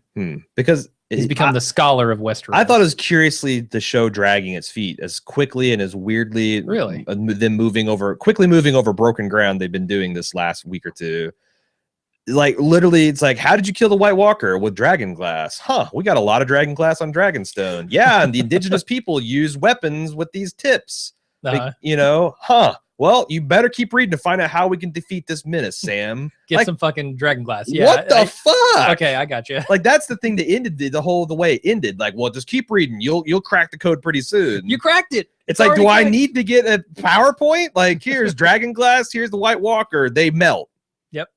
Because He's become the scholar of Westeros. I thought it was curiously the show dragging its feet as quickly and as weirdly. Really? Them quickly moving over broken ground. They've been doing this last week or two. Like literally, it's like, how did you kill the White Walker? With dragon glass? Huh? We got a lot of dragon glass on Dragonstone. Yeah, and the indigenous people use weapons with these tips. You know, huh? Well, you better keep reading to find out how we can defeat this menace, Sam. Get some fucking dragon glass. Yeah. What the fuck? Okay, I got you. Like that's the thing that ended the way it ended. Like, well, just keep reading. You'll crack the code pretty soon. You cracked it. It's like, do I need to get a PowerPoint? Like, here's dragon glass. Here's the White Walker. They melt. Yep.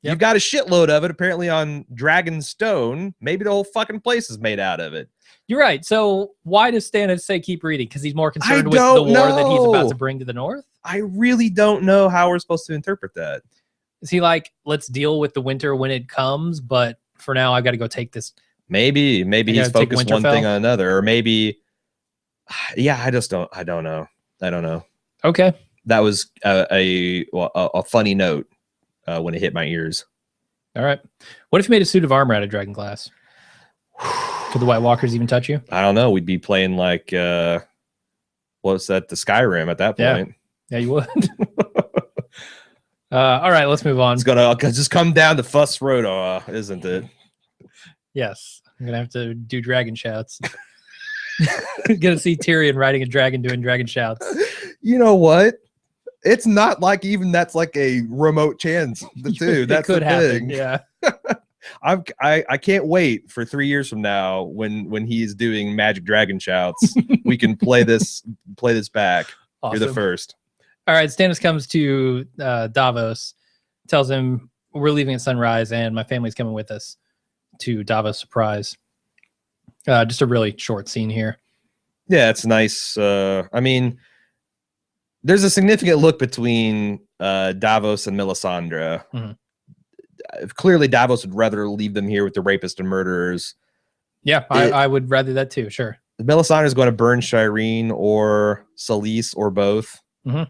You've got a shitload of it apparently on Dragonstone. Maybe the whole fucking place is made out of it. You're right. So why does Stannis say keep reading? Because he's more concerned with the war that he's about to bring to the north? I really don't know how we're supposed to interpret that. Is he like, let's deal with the winter when it comes, but for now I've got to go take this. Maybe he's focused one thing on another, or maybe, yeah, I don't know. Okay. That was a funny note when it hit my ears. All right. What if you made a suit of armor out of dragon glass? Could the White Walkers even touch you? I don't know. We'd be playing like, what's that? The Skyrim at that point. Yeah, you would. All right, let's move on. It's gonna just come down to Fuss Road, isn't it? Yes. I'm gonna have to do dragon shouts. Gonna see Tyrion riding a dragon doing dragon shouts. You know what? It's not like even that's like a remote chance. That's could the happen. thing. Yeah. I can't wait for 3 years from now when he's doing magic dragon shouts. We can play this back. Awesome. You're the first. All right, Stannis comes to Davos, tells him we're leaving at sunrise and my family's coming with us to Davos surprise. Just a really short scene here. Yeah, it's nice. I mean, there's a significant look between Davos and Melisandre. Mm-hmm. Clearly, Davos would rather leave them here with the rapists and murderers. Yeah, I would rather that too. Sure. Melisandre is going to burn Shireen or Selyse or both. Mm-hmm.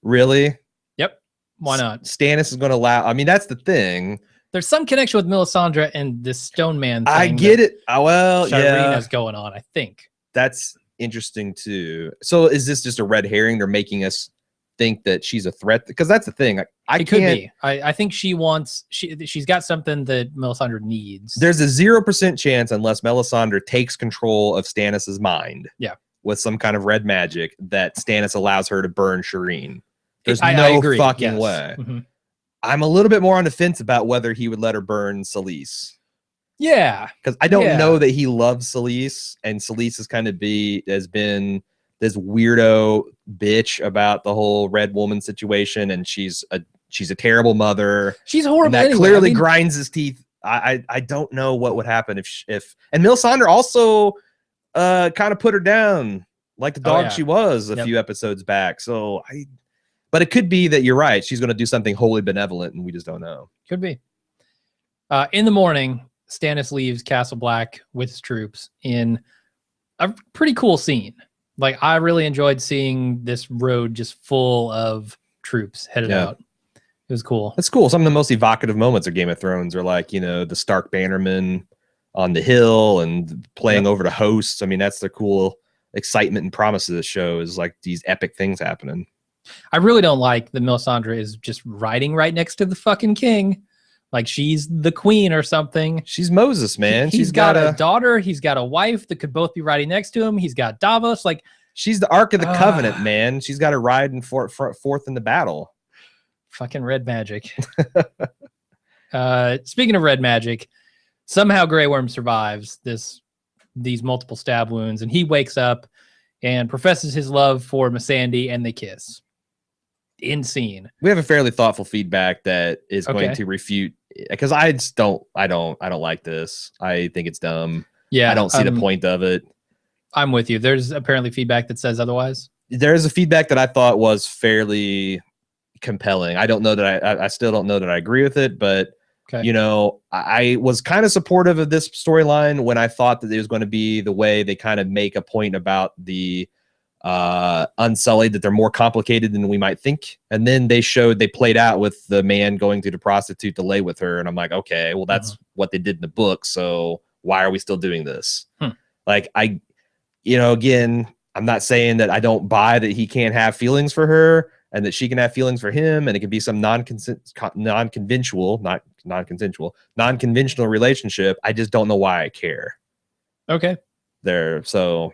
Really? Yep. Why not? Stannis is going to allow. I mean, that's the thing. There's some connection with Melisandre and this Stone Man thing. I get it. Well, Shireen is going on, I think. That's interesting too. So is this just a red herring? They're making us think that she's a threat? Because that's the thing. It could be. I think she's got something that Melisandre needs. There's a 0% chance unless Melisandre takes control of Stannis's mind. Yeah. With some kind of red magic that Stannis allows her to burn Shireen. There's I no agree. fucking way. Mm-hmm. I'm a little bit more on the fence about whether he would let her burn Selyse. Yeah. Because I don't know that he loves Selyse, and Selyse has been this weirdo bitch about the whole red woman situation, and she's a terrible mother. She's horrible. And that clearly grinds his teeth. I don't know what would happen if and Melisandre also kind of put her down like the dog she was a few episodes back. But it could be that you're right. She's going to do something wholly benevolent, and we just don't know. Could be. In the morning, Stannis leaves Castle Black with his troops in a pretty cool scene. Like, I really enjoyed seeing this road just full of troops headed out. It was cool. That's cool. Some of the most evocative moments of Game of Thrones are like, the Stark bannermen on the hill and playing over the hosts. I mean, that's the cool excitement and promise of the show, is like these epic things happening. I really don't like that Melisandre is just riding right next to the fucking king. Like she's the queen or something. She's Moses, man. She's got a daughter. He's got a wife that could both be riding next to him. He's got Davos. Like, she's the Ark of the Covenant, man. She's got to ride and forth in the battle. Fucking red magic. Speaking of red magic, somehow Grey Worm survives these multiple stab wounds, and he wakes up and professes his love for Missandei, and they kiss. In scene. We have a fairly thoughtful feedback that is going to refute, because I don't like this. I think it's dumb. Yeah, I don't see the point of it. I'm with you. There's apparently feedback that says otherwise. There's a feedback that I thought was fairly compelling. I don't know that I still don't know that I agree with it, but I was kind of supportive of this storyline when I thought that it was going to be the way they kind of make a point about the Unsullied, that they're more complicated than we might think. And then they played out with the man going to the prostitute to lay with her. And I'm like, okay, well, that's what they did in the book. So Why are we still doing this? Like, again, I'm not saying that I don't buy that he can't have feelings for her and that she can have feelings for him, and it can be some non-conventional relationship. I just don't know why I care. Okay. There. Does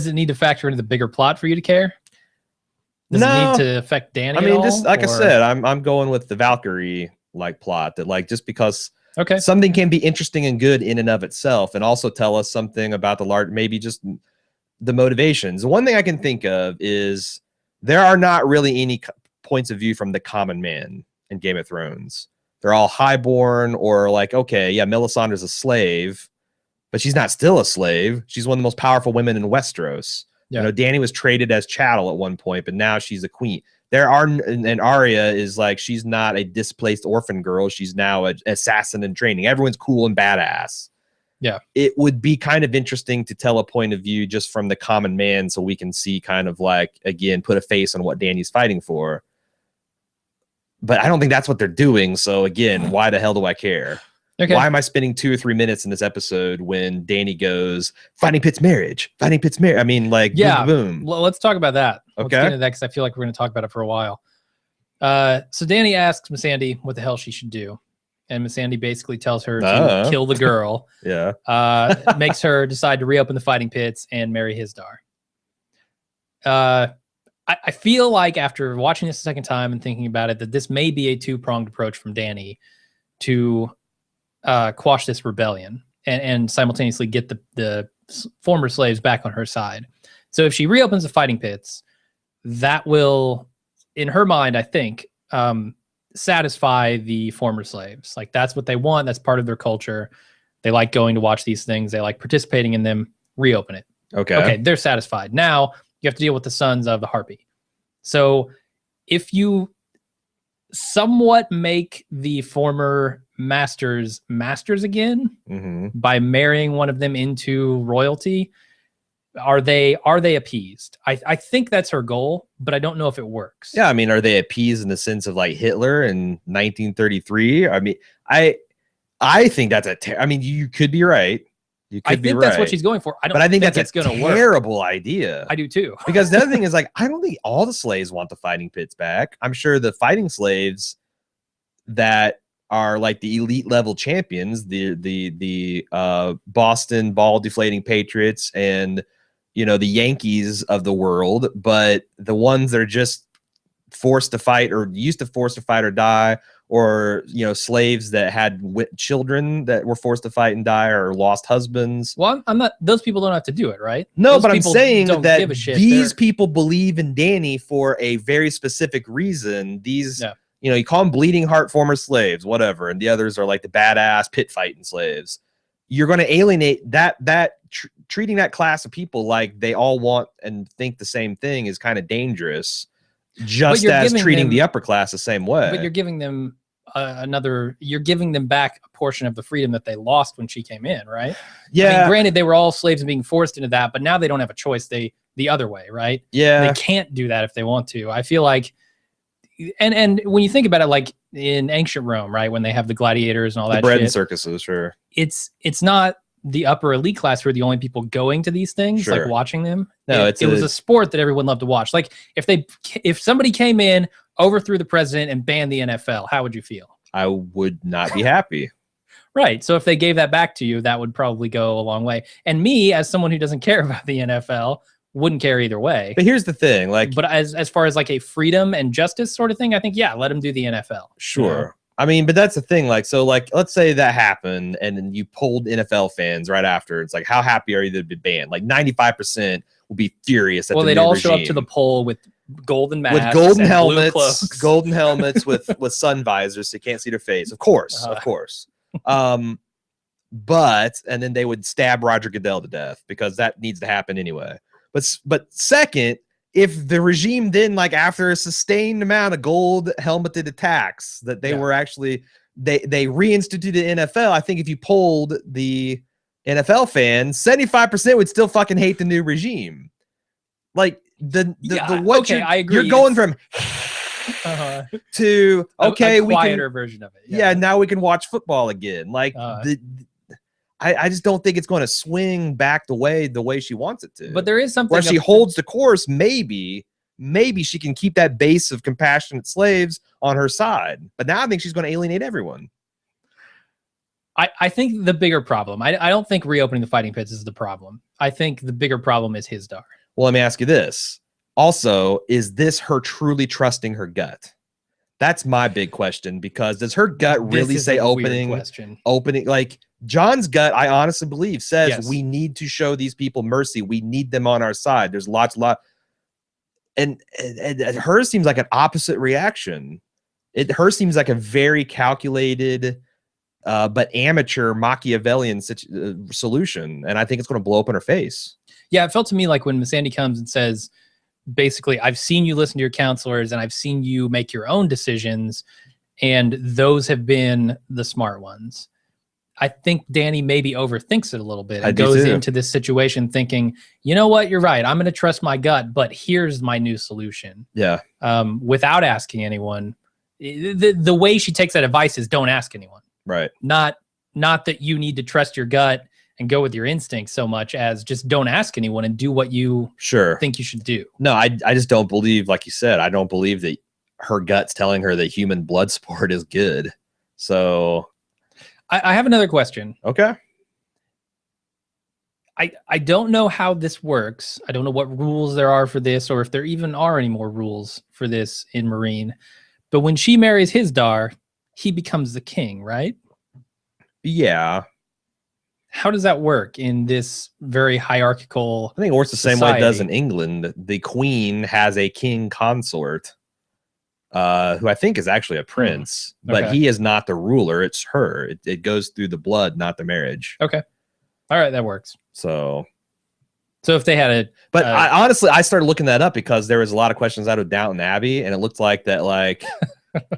it need to factor into the bigger plot for you to care? Does it need to affect Danny? I mean, just like I said, I'm going with the Valkyrie like plot that like just because something can be interesting and good in and of itself, and also tell us something about the large, maybe just the motivations. One thing I can think of is there are not really any points of view from the common man in Game of Thrones. They're all highborn or like, okay, yeah, Melisandre's a slave, but she's not still a slave. She's one of the most powerful women in Westeros. Yeah. You know, Dany was traded as chattel at one point, but now she's a queen. And Arya is like, she's not a displaced orphan girl. She's now an assassin in training. Everyone's cool and badass. Yeah. It would be kind of interesting to tell a point of view just from the common man so we can see kind of like, again, put a face on what Dany's fighting for. But I don't think that's what they're doing. So again, why the hell do I care? Okay. Why am I spending 2 or 3 minutes in this episode when Dany goes, fighting Pitt's marriage? I mean, like, yeah, boom. Well, let's talk about that. Okay. Let's get into that because I feel like we're going to talk about it for a while. So Dany asks Missandei what the hell she should do. And Missandei basically tells her to kill the girl. Yeah. Makes her decide to reopen the fighting pits and marry Hisdar. I feel like after watching this a second time and thinking about it, that this may be a two-pronged approach from Dany to quash this rebellion and simultaneously get the former slaves back on her side. So if she reopens the fighting pits, that will, in her mind, I think, satisfy the former slaves. Like, that's what they want. That's part of their culture. They like going to watch these things. They like participating in them. Reopen it. Okay, they're satisfied. Now you have to deal with the sons of the Harpy. So if you somewhat make the former masters again by marrying one of them into royalty, are they appeased? I think that's her goal, but I don't know if it works. Yeah, I mean, are they appeased in the sense of like Hitler in 1933? I mean, I think that's I mean, you could be right. I think that's what she's going for. But I think that's a terrible idea. I do too. Because the other thing is, like, I don't think all the slaves want the fighting pits back. I'm sure the fighting slaves that are like the elite level champions, the Boston ball deflating Patriots and, you know, the Yankees of the world, but the ones that are just forced to fight or used to forced to fight or die, or, you know, slaves that had children that were forced to fight and die or lost husbands. Well, I'm not, those people don't have to do it, right? No, those but I'm saying that these people believe in Dany for a very specific reason. These, you know, you call them bleeding heart former slaves, whatever, and the others are like the badass pit fighting slaves. You're going to alienate treating that class of people like they all want and think the same thing is kind of dangerous. Just as treating the upper class the same way. But you're giving them you're giving them back a portion of the freedom that they lost when she came in, right? Yeah. I mean, granted, they were all slaves and being forced into that, but now they don't have a choice. The other way, right? Yeah. They can't do that if they want to. I feel like, and when you think about it, like in ancient Rome, right? When they have the gladiators and all that bread and circuses, sure. It's not the upper elite class who are the only people going to these things, like watching them. No, it was a sport that everyone loved to watch. Like if somebody came in, overthrew the president and banned the NFL, how would you feel? I would not be happy. Right. So if they gave that back to you, that would probably go a long way. And me, as someone who doesn't care about the NFL, wouldn't care either way. But here's the thing, like, but as far as like a freedom and justice sort of thing, I think, yeah, let them do the NFL. Sure. You know? I mean, but that's the thing. Like, so like, let's say that happened and then you polled NFL fans right after. It's like, how happy are you to be banned? Like 95% will be furious. At they'd all show up to the poll with golden masks, with golden helmets with sun visors so you can't see their face. Of course, of course. But and then they would stab Roger Goodell to death because that needs to happen anyway. But second, if the regime then, like after a sustained amount of gold helmeted attacks that they were actually they reinstituted NFL, I think if you polled the NFL fans, 75% would still fucking hate the new regime. Like I agree. You're going from to okay, a quieter version of it. Yeah, now we can watch football again. Like I just don't think it's going to swing back the way she wants it to. But there is something where she holds the course. Maybe she can keep that base of compassionate slaves on her side. But now I think she's going to alienate everyone. I think the bigger problem, I don't think reopening the fighting pits is the problem. I think the bigger problem is Hizdar. Well, let me ask you this. Also, is this her truly trusting her gut? That's my big question, because does her gut really say opening? Like John's gut, I honestly believe, says we need to show these people mercy. We need them on our side. There's lots. And hers seems like an opposite reaction. Hers seems like a very calculated, but amateur Machiavellian solution. And I think it's going to blow up in her face. Yeah, it felt to me like when Missandei comes and says, basically, I've seen you listen to your counselors and I've seen you make your own decisions, and those have been the smart ones. I think Dany maybe overthinks it a little bit and goes into this situation thinking, you know what, you're right. I'm going to trust my gut, but here's my new solution. Yeah. Without asking anyone. The way she takes that advice is don't ask anyone. Right. Not that you need to trust your gut and go with your instincts so much as just don't ask anyone and do what you think you should do. No, I just don't believe, like you said, I don't believe that her gut's telling her that human blood sport is good. So I have another question. Okay. I don't know how this works. I don't know what rules there are for this, or if there even are any more rules for this in Meereen. But when she marries Hizdar, he becomes the king, right? Yeah. How does that work in this very hierarchical? I think it works the same way it does in England. The queen has a king consort, who I think is actually a prince, but he is not the ruler. It's her. It goes through the blood, not the marriage. Okay. All right. That works. So if they had a, but honestly, I started looking that up because there was a lot of questions out of Downton Abbey, and it looked like that, like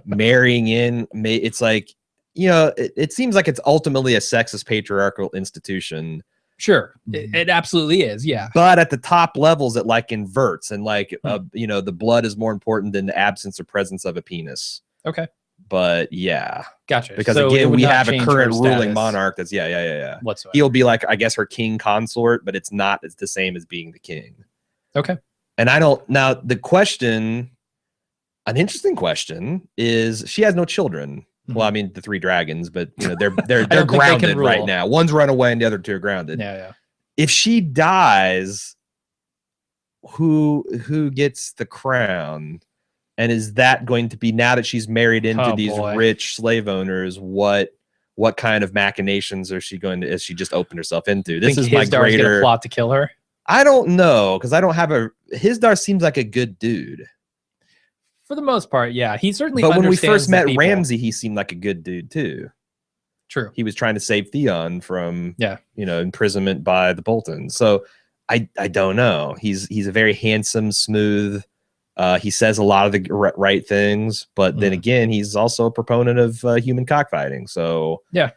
marrying in, it's like, you know, it seems like it's ultimately a sexist patriarchal institution. Sure. It absolutely is. Yeah. But at the top levels, it like inverts, and like, you know, the blood is more important than the absence or presence of a penis. Okay. But yeah. Gotcha. Because again, we have a current ruling monarch that's, yeah. Whatsoever. He'll be like, I guess, her king consort, but it's the same as being the king. Okay. And now the question, an interesting question, is she has no children. Well, I mean, the 3 dragons, but you know, they're grounded right now. One's run away and the other 2 are grounded. Yeah. If she dies, who gets the crown? And is that going to be, now that she's married into these rich slave owners, what kind of machinations is she just opened herself into? This is my greater plot to kill her. I don't know, because I don't have Hizdar seems like a good dude. For the most part, yeah. He certainly But when we first met Ramsay, he seemed like a good dude too. True. He was trying to save Theon from imprisonment by the Boltons. So I don't know. He's a very handsome, smooth. He says a lot of the right things, but then again, he's also a proponent of human cockfighting. So yeah,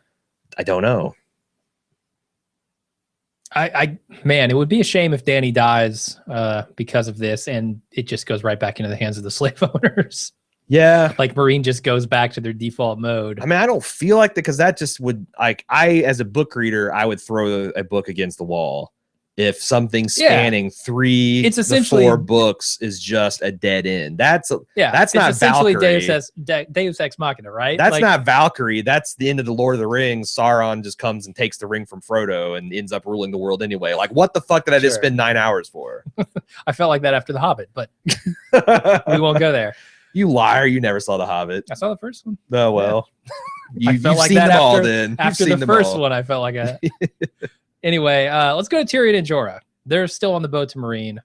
I don't know. Man, it would be a shame if Dany dies because of this, and it just goes right back into the hands of the slave owners. Yeah, like Meereen just goes back to their default mode. I mean, I don't feel like that, because that just would, like, as a book reader, I would throw a book against the wall if something spanning 3 to 4 books is just a dead end. That's not essentially Valkyrie. Deus Ex Machina, right? That's not Valkyrie. That's the end of the Lord of the Rings. Sauron just comes and takes the ring from Frodo and ends up ruling the world anyway. Like, what the fuck did I just spend 9 hours for? I felt like that after The Hobbit, but we won't go there. You liar! You never saw The Hobbit. I saw the first one. Oh well, you've like seen them all. Then after the first one, I felt like a. Anyway, let's go to Tyrion and Jorah. They're still on the boat to Meereen. It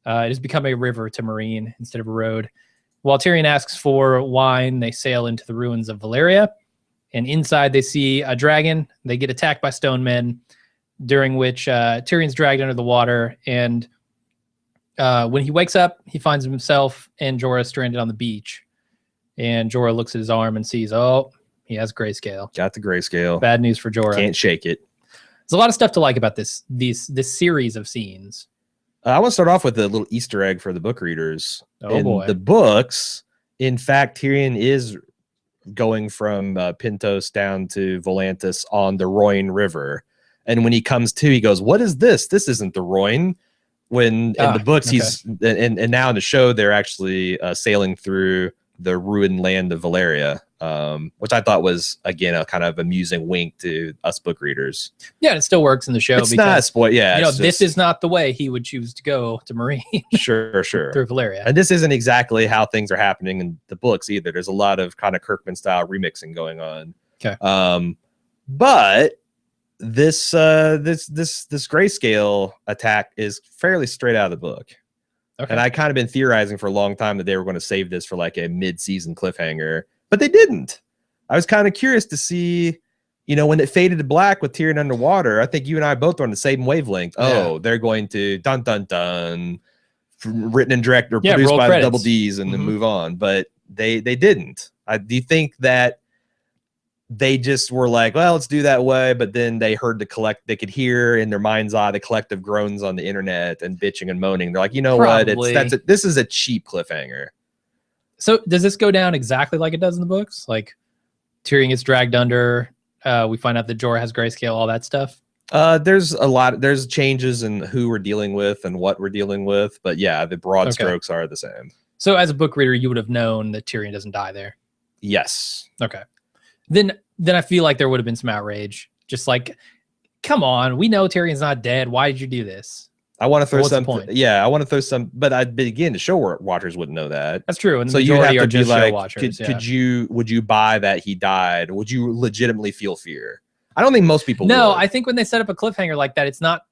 has become a river to Meereen instead of a road. While Tyrion asks for wine, they sail into the ruins of Valyria. And inside, they see a dragon. They get attacked by stone men, during which Tyrion's dragged under the water. And when he wakes up, he finds himself and Jorah stranded on the beach. And Jorah looks at his arm and sees, oh, he has grayscale. Got the grayscale. Bad news for Jorah. Can't shake it. There's a lot of stuff to like about this series of scenes. I want to start off with a little Easter egg for the book readers. Oh, boy. The books, in fact, Tyrion is going from Pintos down to Volantis on the Royne River. And when he comes to, he goes, "What is this? This isn't the Royne." When in the books, he's and now in the show, they're actually sailing through the ruined land of Valeria, which I thought was, again, a kind of amusing wink to us book readers. Yeah, and it still works in the show. It's not a spoil. Yeah, you know, this is not the way he would choose to go to Marine. Sure. Through Valeria. And this isn't exactly how things are happening in the books either. There's a lot of kind of Kirkman style remixing going on. Okay. But this grayscale attack is fairly straight out of the book. Okay. And I kind of been theorizing for a long time that they were going to save this for like a mid-season cliffhanger, but they didn't. I was kind of curious to see, you know, when it faded to black with Tyrion underwater. I think you and I both were on the same wavelength. Oh, they're going to dun dun dun, written and directed or produced by the Double D's, and then move on. But they didn't. Do you think that they just were like, well, let's do that way, but then they heard they could hear in their mind's eye the collective groans on the internet and bitching and moaning. They're like, you know what? This is a cheap cliffhanger. So does this go down exactly like it does in the books? Like Tyrion gets dragged under, we find out that Jorah has grayscale, all that stuff? There's changes in who we're dealing with and what we're dealing with, but yeah, the broad strokes are the same. So as a book reader, you would have known that Tyrion doesn't die there. Yes. Okay. Then I feel like there would have been some outrage. Just like, come on, we know Tyrion's not dead. Why did you do this? I want to throw some. Yeah, I want to throw some. But again, the show watchers wouldn't know that. That's true. And so you have to be like, would you buy that he died? Would you legitimately feel fear? I don't think most people. No, would. I think when they set up a cliffhanger like that, it's not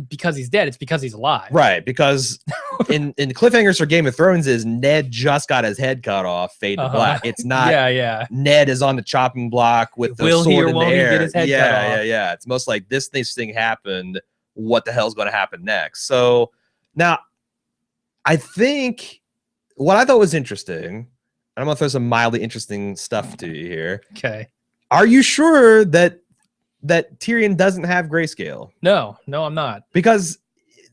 because he's dead. It's because he's alive. Right. Because in cliffhangers for Game of Thrones is Ned just got his head cut off, fade to black. It's not. Yeah. Ned is on the chopping block with the sword in the air. Get his head cut off? Yeah. It's most like this thing happened. What the hell's going to happen next? So now, I think what I thought was interesting, and I'm going to throw some mildly interesting stuff to you here. Okay. Are you sure that Tyrion doesn't have grayscale? No, I'm not. Because,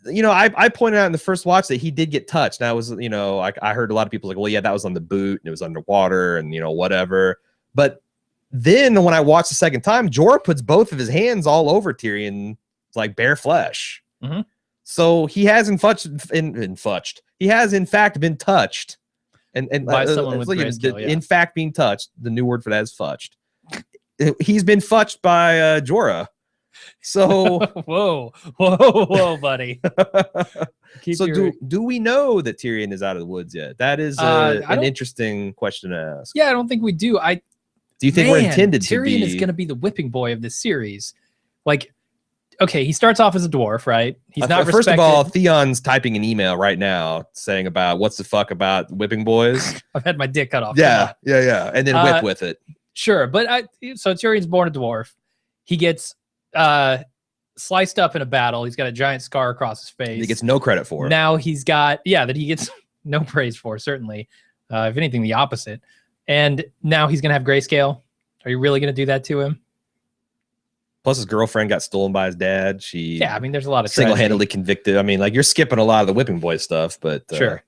you know, I pointed out in the first watch that he did get touched. Now, you know, I heard a lot of people like, well, yeah, that was on the boot and it was underwater and, you know, whatever. But then when I watched the second time, Jorah puts both of his hands all over Tyrion, like bare flesh. So he has he has in fact been touched. And by someone with grayscale, in fact being touched. The new word for that is fudged. He's been fudged by Jorah. So whoa, buddy. So do we know that Tyrion is out of the woods yet? That is an interesting question to ask. Yeah, I don't think we do. Do you think we're intended to be? Tyrion is going to be the whipping boy of this series. Like, okay, he starts off as a dwarf, right? He's not First of all, Theon's typing an email right now saying about what's the fuck about whipping boys. I've had my dick cut off. Yeah. And then whip with it. Sure, but so Tyrion's born a dwarf. He gets sliced up in a battle. He's got a giant scar across his face. He gets no credit for. Now he's got, that he gets no praise for, certainly. If anything, the opposite. And now he's going to have grayscale. Are you really going to do that to him? Plus, his girlfriend got stolen by his dad. I mean, there's a lot of single-handedly convicted. I mean, like, you're skipping a lot of the whipping boy stuff, but sure.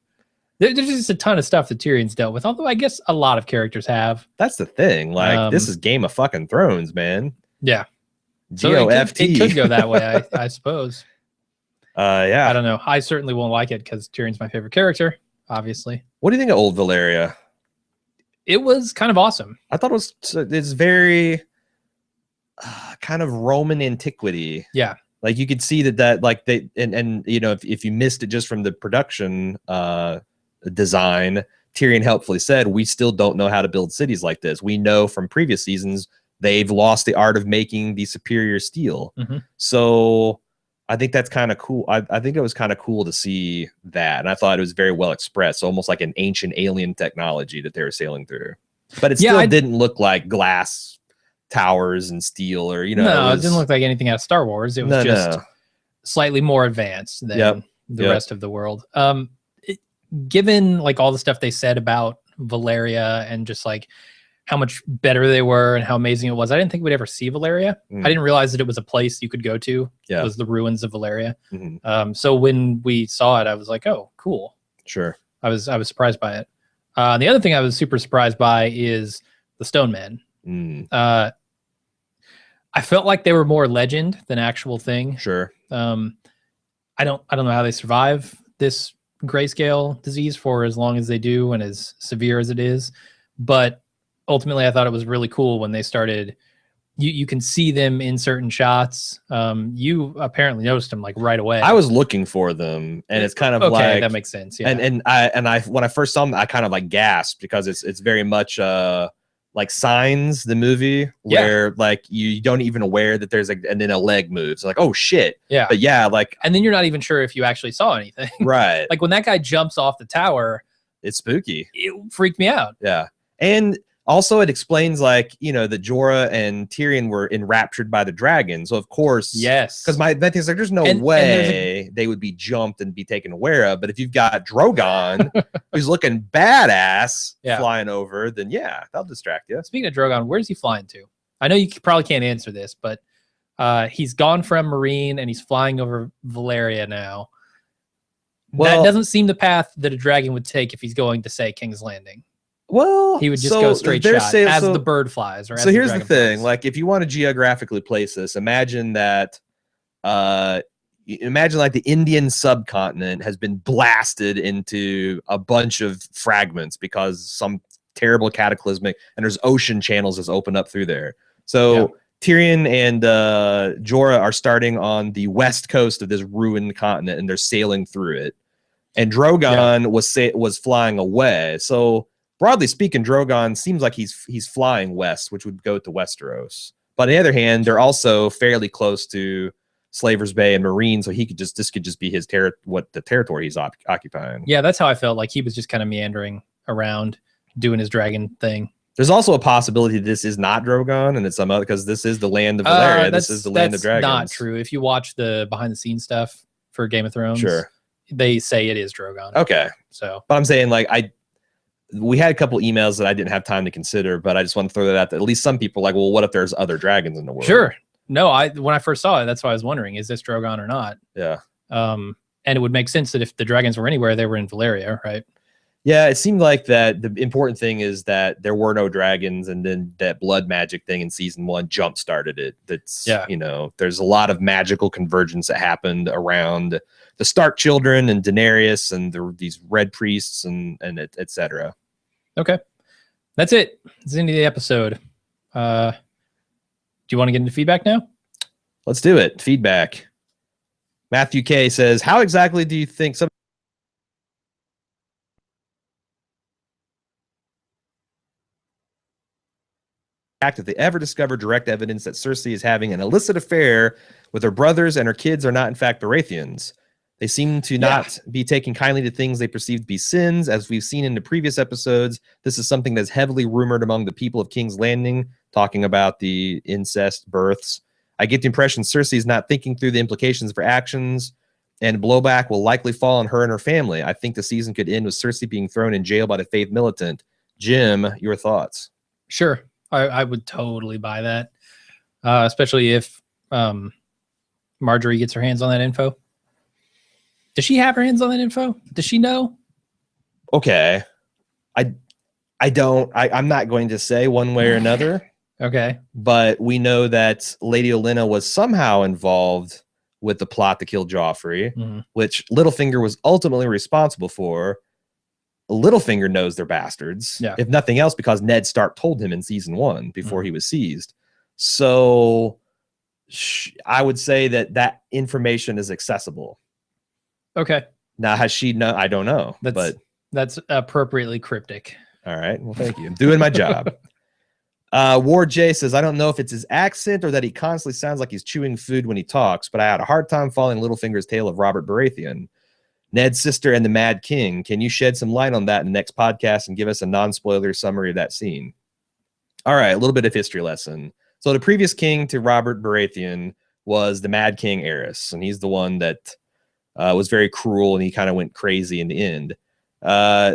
There's just a ton of stuff that Tyrion's dealt with, although I guess a lot of characters have. That's the thing. Like, this is Game of fucking Thrones, man. Yeah. GOFT. It could go that way, I suppose. Yeah. I don't know. I certainly won't like it because Tyrion's my favorite character, obviously. What do you think of Old Valeria? It was kind of awesome. I thought it's very kind of Roman antiquity. Yeah. Like you could see that like they and you know if you missed it just from the production design, Tyrion helpfully said we still don't know how to build cities like this. We know from previous seasons they've lost the art of making the superior steel. So I think that's kind of cool. I think it was kind of cool to see that, and I thought it was very well expressed, almost like an ancient alien technology that they were sailing through. But it still didn't look like glass towers and steel, or it didn't look like anything out of Star Wars. It was just slightly more advanced than the rest of the world. Given like all the stuff they said about Valeria and just like how much better they were and how amazing it was, I didn't think we'd ever see Valeria. I didn't realize that it was a place you could go to. It was the ruins of Valeria. So when we saw it, I was like, oh, cool. Sure. I was surprised by it. The other thing I was super surprised by is the Stone Men. I felt like they were more legend than actual thing. Sure. I don't know how they survive this grayscale disease for as long as they do and as severe as it is. But ultimately, I thought it was really cool when they started. You can see them in certain shots. You apparently noticed them like right away. I was looking for them, and it's kind of okay, like that makes sense. Yeah. And I when I first saw them, I kind of like gasped because it's very much like Signs, the movie, where like you don't even aware that there's and then a leg moves, like, oh shit. Yeah. But yeah, like, and then you're not even sure if you actually saw anything. Right. Like when that guy jumps off the tower, it's spooky. It freaked me out. Yeah. And also it explains like, you know, that Jorah and Tyrion were enraptured by the dragon. So of course, yes. Because my thing is like, there's no way they would be jumped and be taken aware of. But if you've got Drogon, who's looking badass flying over, then yeah, that'll distract you. Speaking of Drogon, where's he flying to? I know you probably can't answer this, but he's gone from Marine and he's flying over Valyria now. Well, that doesn't seem the path that a dragon would take if he's going to, say, King's Landing. Well, he would just go straight shot as the bird flies. Or so here's the thing: like, if you want to geographically place this, imagine that, imagine like the Indian subcontinent has been blasted into a bunch of fragments because some terrible cataclysmic, and there's ocean channels that's opened up through there. So Tyrion and Jorah are starting on the west coast of this ruined continent, and they're sailing through it. And Drogon was flying away. So broadly speaking, Drogon seems like he's flying west, which would go to Westeros. But on the other hand, they're also fairly close to Slaver's Bay and Marine, so this could just be his the territory he's occupying. Yeah, that's how I felt. Like he was just kind of meandering around, doing his dragon thing. There's also a possibility this is not Drogon, and it's some other, because this is the land of Valyria. This is the land of dragons. That's not true. If you watch the behind the scenes stuff for Game of Thrones, they say it is Drogon. Okay, so but I'm saying like we had a couple emails that I didn't have time to consider, but I just want to throw that out. That at least some people are like, well, what if there's other dragons in the world? Sure. No, when I first saw it, that's why I was wondering, is this Drogon or not? Yeah. And it would make sense that if the dragons were anywhere, they were in Valyria, right? Yeah, it seemed like that the important thing is that there were no dragons, and then that blood magic thing in season 1 jump started it. That's, you know, there's a lot of magical convergence that happened around the Stark children and Daenerys and these red priests and et cetera. Okay. That's it. That's the end of the episode. Do you want to get into feedback now? Let's do it. Feedback. Matthew K says, how exactly do you think some if they ever discover direct evidence that Cersei is having an illicit affair with her brothers and her kids are not in fact Baratheons? They seem to not be taking kindly to things they perceive to be sins. As we've seen in the previous episodes, this is something that's heavily rumored among the people of King's Landing, talking about the incest births. I get the impression Cersei is not thinking through the implications for actions, and blowback will likely fall on her and her family. I think the season could end with Cersei being thrown in jail by the Faith militant. Jim, your thoughts? Sure. I would totally buy that, especially if Marjorie gets her hands on that info. Does she have her hands on that info? Does she know? Okay. I'm not going to say one way or another. Okay. But we know that Lady Olenna was somehow involved with the plot to kill Joffrey, which Littlefinger was ultimately responsible for. Littlefinger knows they're bastards, if nothing else, because Ned Stark told him in season 1 before he was seized. So I would say that information is accessible. Okay. Now, has she know? I don't know. That's appropriately cryptic. All right. Well, thank you. I'm doing my job. Ward J says, I don't know if it's his accent or that he constantly sounds like he's chewing food when he talks, but I had a hard time following Littlefinger's tale of Robert Baratheon. Ned's sister and the Mad King. Can you shed some light on that in the next podcast and give us a non-spoiler summary of that scene? All right, a little bit of history lesson. So the previous king to Robert Baratheon was the Mad King Aerys, and he's the one that was very cruel, and he kind of went crazy in the end.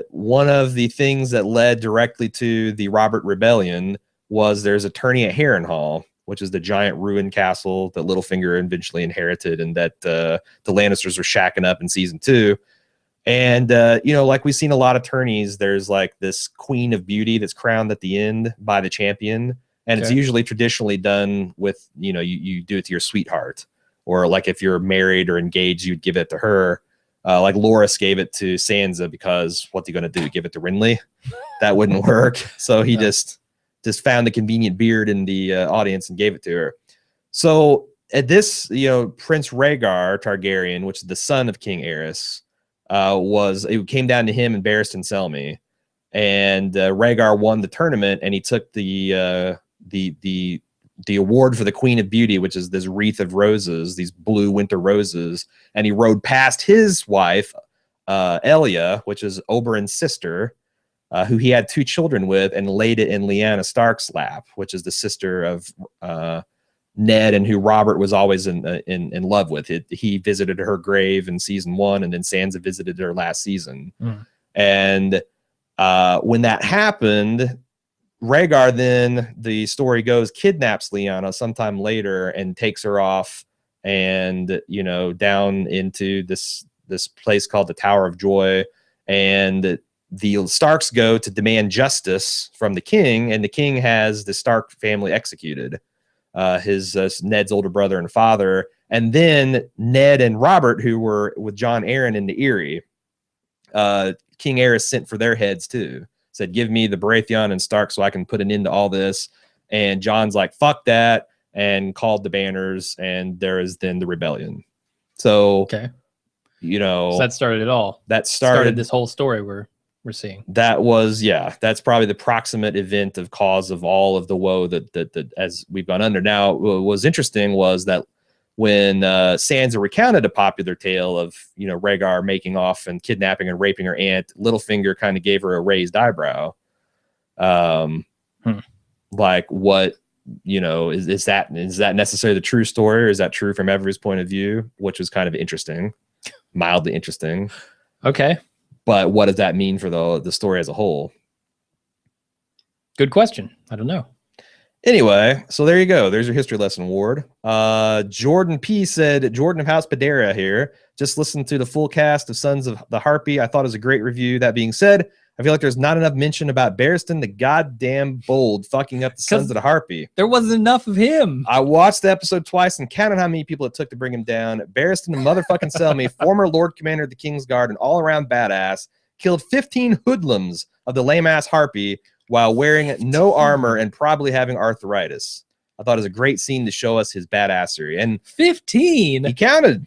One of the things that led directly to the Robert Rebellion was there's a tourney at Harrenhal, which is the giant ruined castle that Littlefinger eventually inherited, and that the Lannisters were shacking up in season 2. And you know, like we've seen a lot of tourneys, there's like this queen of beauty that's crowned at the end by the champion, and it's usually traditionally done with, you know, you do it to your sweetheart, or like if you're married or engaged, you'd give it to her. Like Loras gave it to Sansa because what's he gonna do? Give it to Renly? That wouldn't work. So he just found the convenient beard in the audience and gave it to her. So at this, you know, Prince Rhaegar Targaryen, which is the son of King Aerys, it came down to him and Barristan Selmy, and Rhaegar won the tournament, and he took the award for the Queen of Beauty, which is this wreath of roses, these blue winter roses, and he rode past his wife, Elia, which is Oberyn's sister, who he had 2 children with, and laid it in Lyanna Stark's lap, which is the sister of Ned, and who Robert was always in love with. He visited her grave in season 1, and then Sansa visited her last season. And when that happened, Rhaegar, then the story goes, kidnaps Lyanna sometime later and takes her off, and, you know, down into this place called the Tower of Joy, and the Starks go to demand justice from the king, and the king has the Stark family executed. His Ned's older brother and father, and then Ned and Robert, who were with Jon Arryn in the Eyrie, King Aerys sent for their heads too. Said, give me the Baratheon and Stark so I can put an end to all this. And Jon's like, fuck that, and called the banners, and there is then the rebellion. So, you know, so that started it all. That started this whole story we're seeing. That was, that's probably the proximate event of cause of all of the woe that as we've gone under. Now, what was interesting was that when Sansa recounted a popular tale of, you know, Rhaegar making off and kidnapping and raping her aunt, Littlefinger kind of gave her a raised eyebrow. Like, what, you know, is that necessarily the true story, or is that true from everybody's point of view? Which was kind of interesting, mildly interesting. Okay. But what does that mean for the story as a whole? Good question. I don't know. Anyway, so there you go. There's your history lesson, Ward. Jordan P said, Jordan of House Padera here. Just listened to the full cast of Sons of the Harpy. I thought it was a great review. That being said, I feel like there's not enough mention about Barristan the goddamn bold fucking up the Sons of the Harpy. There wasn't enough of him. I watched the episode twice and counted how many people it took to bring him down. Barristan the motherfucking Selmy, former Lord Commander of the Kingsguard and all-around badass, killed 15 hoodlums of the lame-ass Harpy while wearing no armor and probably having arthritis. I thought it was a great scene to show us his badassery. And 15? He counted.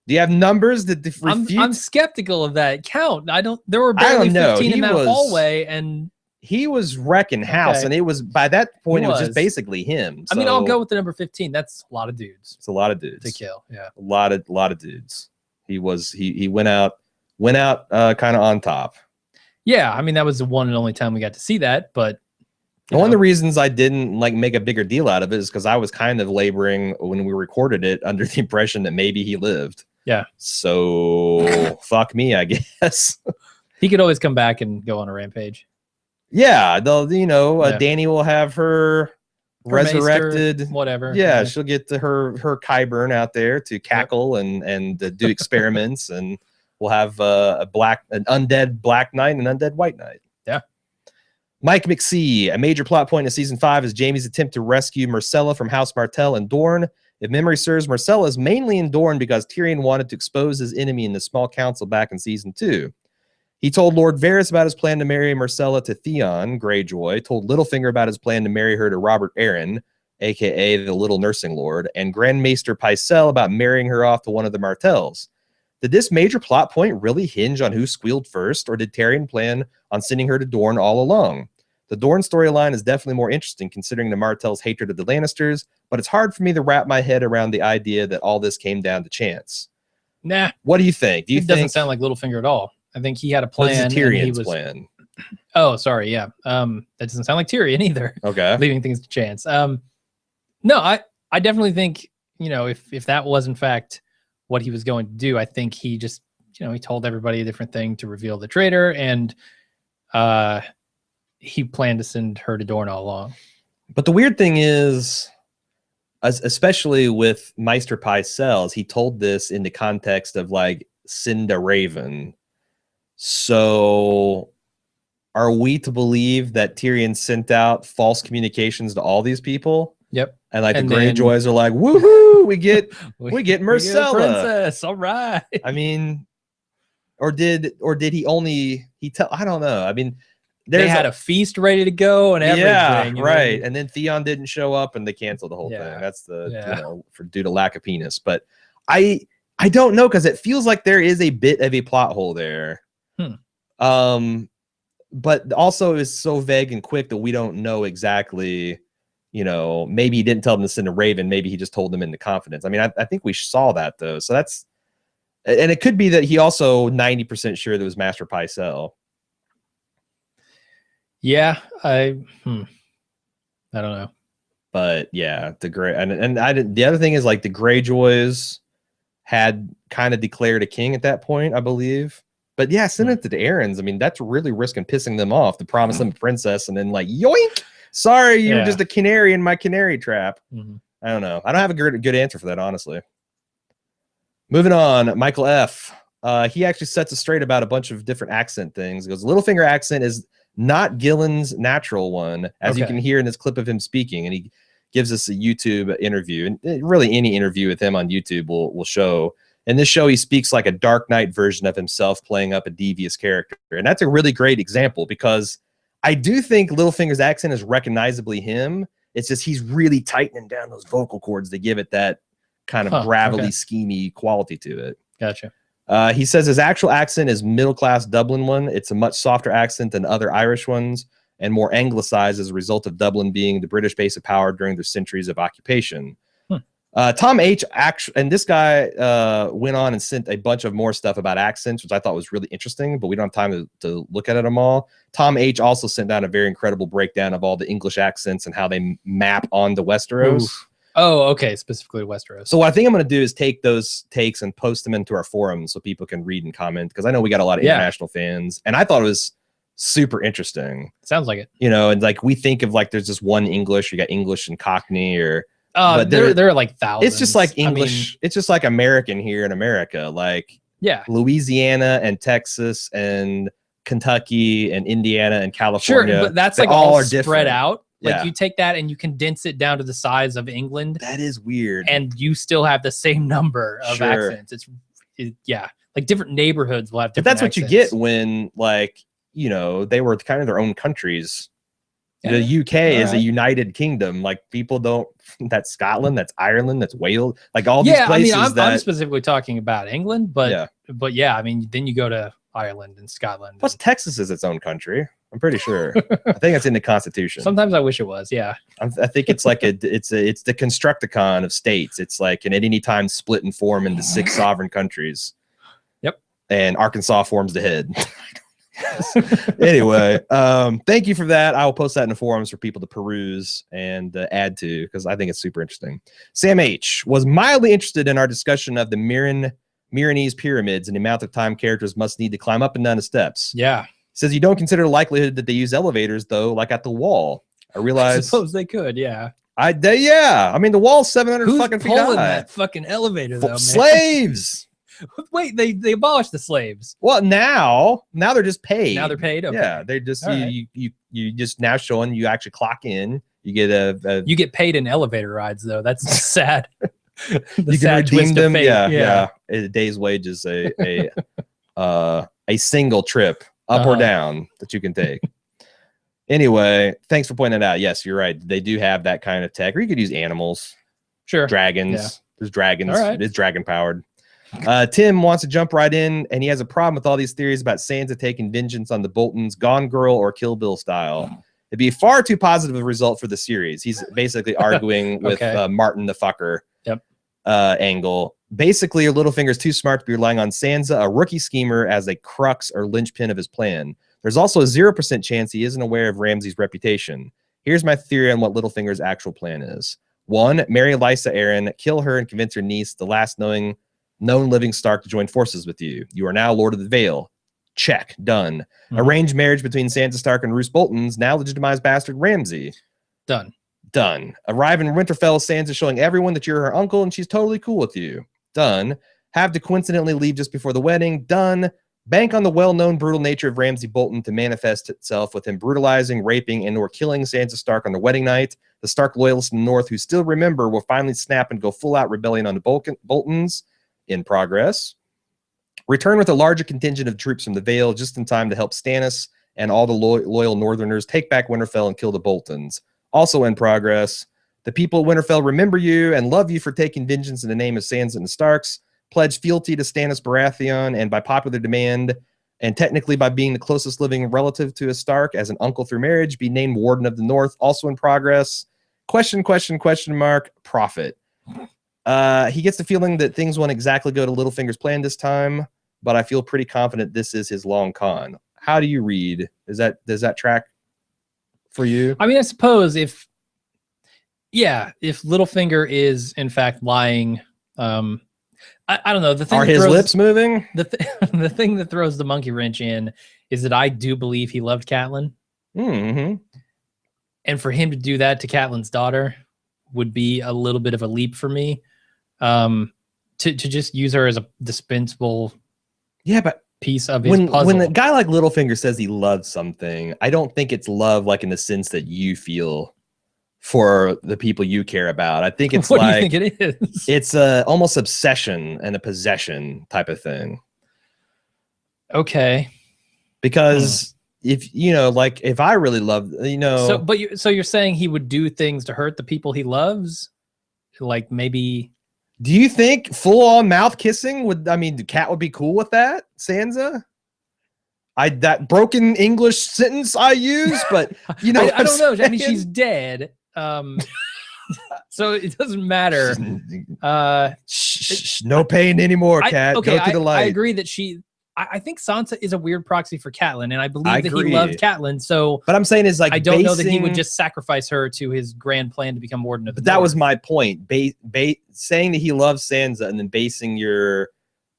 Do you have numbers that refute? I'm skeptical of that count. There were barely 15 in that hallway, and he was wrecking house, and it was, by that point, it was just basically him. So, I mean, I'll go with the number 15. That's a lot of dudes. It's a lot of dudes to kill. Yeah, a lot of dudes. He went out kind of on top. Yeah, I mean, that was the one and only time we got to see that. But one of the reasons I didn't make a bigger deal out of it is because I was kind of laboring when we recorded it under the impression that maybe he lived. Yeah. So fuck me, I guess. He could always come back and go on a rampage. Yeah, Dany will have her resurrected, maester, whatever. Yeah, she'll get to her Qyburn out there to cackle and do experiments, and we'll have an undead Black Knight and an undead White Knight. Yeah. Mike McSee, a major plot point in season 5 is Jaime's attempt to rescue Myrcella from House Martell and Dorne. If memory serves, Myrcella is mainly in Dorne because Tyrion wanted to expose his enemy in the small council back in season 2. He told Lord Varys about his plan to marry Myrcella to Theon Greyjoy, told Littlefinger about his plan to marry her to Robert Arryn, a.k.a. the Little Nursing Lord, and Grand Maester Pycelle about marrying her off to one of the Martells. Did this major plot point really hinge on who squealed first, or did Tyrion plan on sending her to Dorne all along? The Dorne storyline is definitely more interesting considering the Martell's hatred of the Lannisters, but it's hard for me to wrap my head around the idea that all this came down to chance. Nah. What do you think? It doesn't sound like Littlefinger at all. I think he had a plan. This is Tyrion's plan. Oh, sorry. Yeah. That doesn't sound like Tyrion either. Okay. Leaving things to chance. No, I definitely think, if that was in fact what he was going to do, I think he just, he told everybody a different thing to reveal the traitor, and he planned to send her to Dorne all along. But the weird thing is, especially with Maester Pycelle, he told this in the context of send a raven. So are we to believe that Tyrion sent out false communications to all these people? Yep. And like the Greyjoys are like, woohoo, we get Myrcella. We get a princess. All right. I mean, or did he only I don't know. I mean, they had a feast ready to go and everything. Yeah, right. And then Theon didn't show up and they canceled the whole thing. That's due to lack of penis. But I don't know, because it feels like there is a bit of a plot hole there. But also it's so vague and quick that we don't know exactly, maybe he didn't tell them to send a raven. Maybe he just told them into confidence. I mean, I think we saw that though. So that's, and it could be that he also 90% sure that it was Master Pycelle. Yeah. I don't know. But yeah, the other thing is, like, the Greyjoys had kind of declared a king at that point, I believe. But yeah, send it to the Aarons. I mean, that's really risking pissing them off to promise them a princess and then like, yoink, sorry, you're just a canary in my canary trap. I don't know. I don't have a good answer for that, honestly. Moving on, Michael F. He actually sets us straight about a bunch of different accent things. He goes, Littlefinger accent is not Gillen's natural one, as you can hear in this clip of him speaking. And he gives us a YouTube interview. And really any interview with him on YouTube will show. In this show, he speaks like a Dark Knight version of himself, playing up a devious character. And that's a really great example, because I do think Littlefinger's accent is recognizably him. It's just he's really tightening down those vocal cords to give it that kind of gravelly, schemy quality to it. Gotcha. He says his actual accent is middle-class Dublin one. It's a much softer accent than other Irish ones and more anglicized as a result of Dublin being the British base of power during their centuries of occupation. Tom H. and this guy went on and sent a bunch of more stuff about accents, which I thought was really interesting, but we don't have time to look at them all. Tom H. also sent down a very incredible breakdown of all the English accents and how they map onto Westeros. Oof. Oh, okay, specifically Westeros. So what I think I'm going to do is take those takes and post them into our forums so people can read and comment, because I know we got a lot of international fans, and I thought it was super interesting. Sounds like it. And like we think of like there's just one English, you got English and Cockney, or but there are like thousands. It's just like English. It's just like American here in America, like Louisiana and Texas and Kentucky and Indiana and California. Sure, but that's like all spread out. Like you take that and you condense it down to the size of England. That is weird. And you still have the same number of accents. Like different neighborhoods will have different accents. But that's accents. What you get when, like, they were kind of their own countries. The UK is a united kingdom. Like, people don't, that's Scotland, that's Ireland, that's Wales, like all these places. I mean, I'm specifically talking about England, but yeah, I mean, then you go to Ireland and Scotland. Plus, Texas is its own country. I'm pretty sure. I think it's in the Constitution. Sometimes I wish it was. Yeah. I think it's like it's the Constructicon of states. It's like at any time split and form into 6 sovereign countries. Yep. And Arkansas forms the head. Anyway, thank you for that. I will post that in the forums for people to peruse and add to, because I think it's super interesting. Sam H. was mildly interested in our discussion of the Myronese pyramids and the amount of time characters must need to climb up and down the steps. Yeah. Says you don't consider the likelihood that they use elevators, though, like at the wall. I realize. I suppose they could, yeah. I mean, the wall's 700 fucking feet high. Who's pulling that fucking elevator, though, man? Slaves! Wait, they abolished the slaves. Well, now they're just paid. Now they're paid? Okay. Yeah, they're just, you just now showing you actually clock in. You get you get paid in elevator rides, though. That's sad. You can redeem them. Yeah. A day's wage is a single trip up or down that you can take. Anyway, thanks for pointing that out. Yes, you're right. They do have that kind of tech, or you could use animals. Sure. Dragons. Yeah. There's dragons. All right. It's dragon powered. Tim wants to jump right in, and he has a problem with all these theories about Sansa taking vengeance on the Boltons, Gone Girl or Kill Bill style. It'd be far too positive a result for the series. He's basically arguing with Martin the fucker angle. Basically, Littlefinger's too smart to be relying on Sansa, a rookie schemer, as a crux or linchpin of his plan. There's also a 0% chance he isn't aware of Ramsay's reputation. Here's my theory on what Littlefinger's actual plan is. 1, marry Lysa Arryn, kill her and convince her niece, the last known living Stark, to join forces with you. You are now Lord of the Vale. Check. Done. Arranged marriage between Sansa Stark and Roose Bolton's now legitimized bastard Ramsay. Done. Arrive in Winterfell, Sansa showing everyone that you're her uncle and she's totally cool with you. Done. Have to coincidentally leave just before the wedding. Done. Bank on the well-known brutal nature of Ramsay Bolton to manifest itself with him brutalizing, raping, and or killing Sansa Stark on their wedding night. The Stark loyalists in the North who still remember will finally snap and go full-out rebellion on the Boltons. In progress. Return with a larger contingent of troops from the Vale just in time to help Stannis and all the loyal Northerners take back Winterfell and kill the Boltons. Also in progress. The people of Winterfell remember you and love you for taking vengeance in the name of Sansa and the Starks. Pledge fealty to Stannis Baratheon, and by popular demand, and technically by being the closest living relative to a Stark as an uncle through marriage, be named Warden of the North. Also in progress. Question mark. Prophet. He gets the feeling that things won't exactly go to Littlefinger's plan this time, but I feel pretty confident this is his long con. How do you read? Does that track for you? I mean, I suppose if Littlefinger is in fact lying, I don't know. The thing are his lips moving? The thing that throws the monkey wrench in is that I do believe he loved Catelyn. Mm-hmm. And for him to do that to Catelyn's daughter would be a little bit of a leap for me. To just use her as a dispensable piece of his puzzle. When a guy like Littlefinger says he loves something, I don't think it's love like in the sense that you feel for the people you care about. I think it's what do you think it is? It's a almost obsession and a possession type of thing. Okay. Because if if I really love, so you're saying he would do things to hurt the people he loves? Like maybe. Do you think full on mouth kissing the cat would be cool with that, Sansa? That broken English sentence I use, but I don't know. I mean, she's dead. So it doesn't matter. No pain anymore, cat. Go to the light. I agree that I think Sansa is a weird proxy for Catelyn, and I believe that he loved Catelyn. So, but I'm saying is I don't know that he would just sacrifice her to his grand plan to become Warden of the North. That was my point. Saying that he loves Sansa and then basing your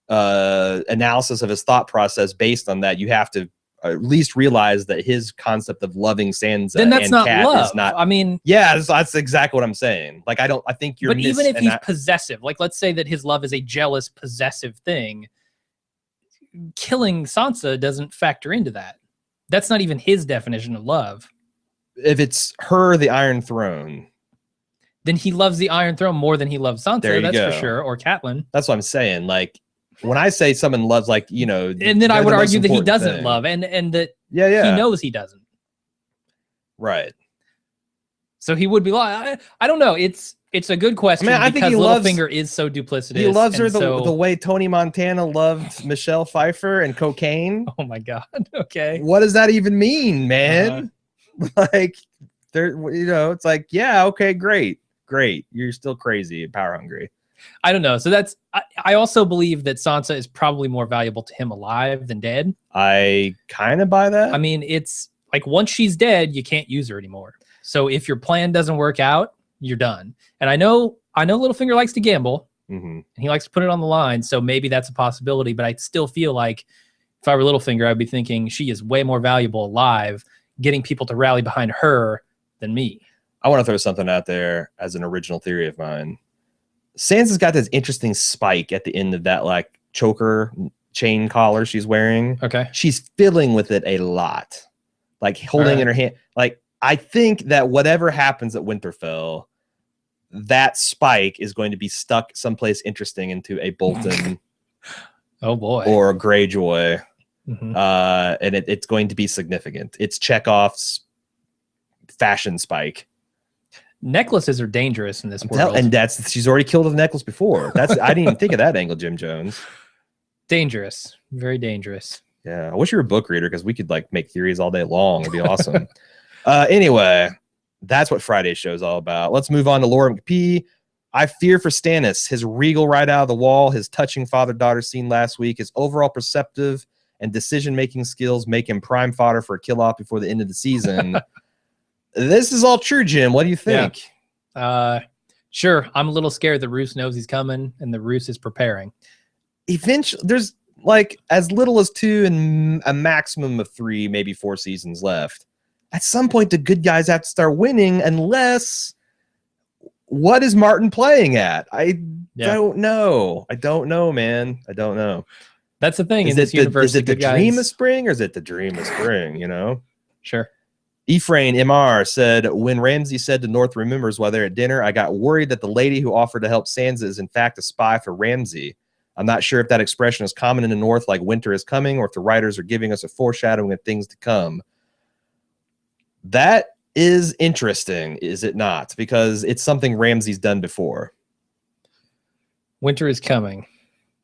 analysis of his thought process based on that, you have to at least realize that his concept of loving Sansa then that's and not Cat love. is not. I mean, yeah, that's exactly what I'm saying. Like, I think you're. But even if he's possessive, like let's say that his love is a jealous, possessive thing, killing Sansa doesn't factor into that. That's not even his definition of love. If it's her, the Iron Throne, then he loves the Iron Throne more than he loves Sansa. That's for sure. Or Catelyn. That's what I'm saying. Like, when I say someone loves, like, and then I would argue that he doesn't love, and that he knows he doesn't. Right. So he would be lying. I don't know. It's a good question. I think Littlefinger is so duplicitous. He loves her the way Tony Montana loved Michelle Pfeiffer and cocaine. Oh my God. Okay. What does that even mean, man? Like, it's like, yeah, okay, great. You're still crazy and power hungry. I don't know. So I also believe that Sansa is probably more valuable to him alive than dead. I kind of buy that. I mean, it's like once she's dead, you can't use her anymore. So if your plan doesn't work out, you're done. And I know Littlefinger likes to gamble, and he likes to put it on the line. So maybe that's a possibility. But I still feel like if I were Littlefinger, I'd be thinking she is way more valuable alive, getting people to rally behind her than me. I want to throw something out there as an original theory of mine. Sansa's got this interesting spike at the end of that like choker chain collar she's wearing. Okay. She's fiddling with it a lot. Like holding in her hand. Like, I think that whatever happens at Winterfell, that spike is going to be stuck someplace interesting into a Bolton oh boy, or a Greyjoy. And it's going to be significant. It's Chekhov's fashion spike. Necklaces are dangerous in this world. And she's already killed with a necklace before. I didn't even think of that angle, Jim Jones. Dangerous. Very dangerous. Yeah. I wish you were a book reader because we could like make theories all day long. It'd be awesome. Anyway, that's what Friday's show is all about. Let's move on to Laura McPhee. I fear for Stannis, his regal right out of the wall, his touching father-daughter scene last week, his overall perceptive and decision-making skills make him prime fodder for a kill-off before the end of the season. This is all true, Jim. What do you think? Yeah. Sure. I'm a little scared that Roose knows he's coming and that Roose is preparing. Eventually, there's like as little as 2 and a maximum of 3, maybe 4 seasons left. At some point, the good guys have to start winning unless... What is Martin playing at? I don't know. I don't know, man. I don't know. That's the thing in this universe. Is it the dream of spring, or is it the dream of spring? You know. Sure. Ephraim MR said, when Ramsay said to North remembers while they're at dinner, I got worried that the lady who offered to help Sansa is in fact a spy for Ramsay. I'm not sure if that expression is common in the North, like winter is coming, or if the writers are giving us a foreshadowing of things to come. That is interesting, is it not? Because it's something Ramsay's done before. Winter is coming.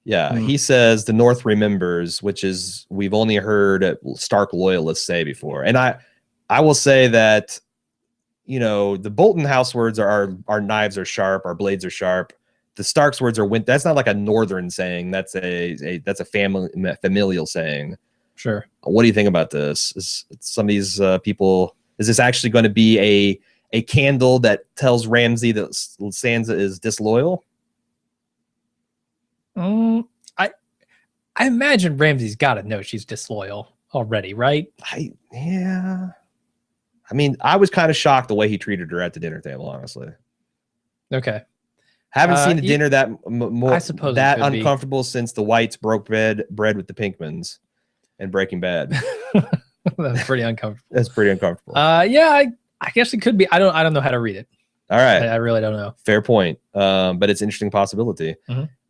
Yeah, he says the North remembers, which is we've only heard Stark loyalists say before. And I will say that, you know, the Bolton house words are our knives are sharp, our blades are sharp. The Stark's words are that's not like a northern saying. That's a familial saying. Sure. What do you think about this? Is some of these people, is this actually going to be a candle that tells Ramsay that Sansa is disloyal? I imagine Ramsay's got to know she's disloyal already, right? Yeah. I mean, I was kind of shocked the way he treated her at the dinner table, honestly. Okay. Haven't seen a dinner that more I suppose that uncomfortable since the Whites broke bread with the Pinkmans and Breaking Bad. That's pretty uncomfortable. That's pretty uncomfortable. Yeah, I guess it could be. I don't know how to read it. All right. I really don't know. Fair point. But it's an interesting possibility.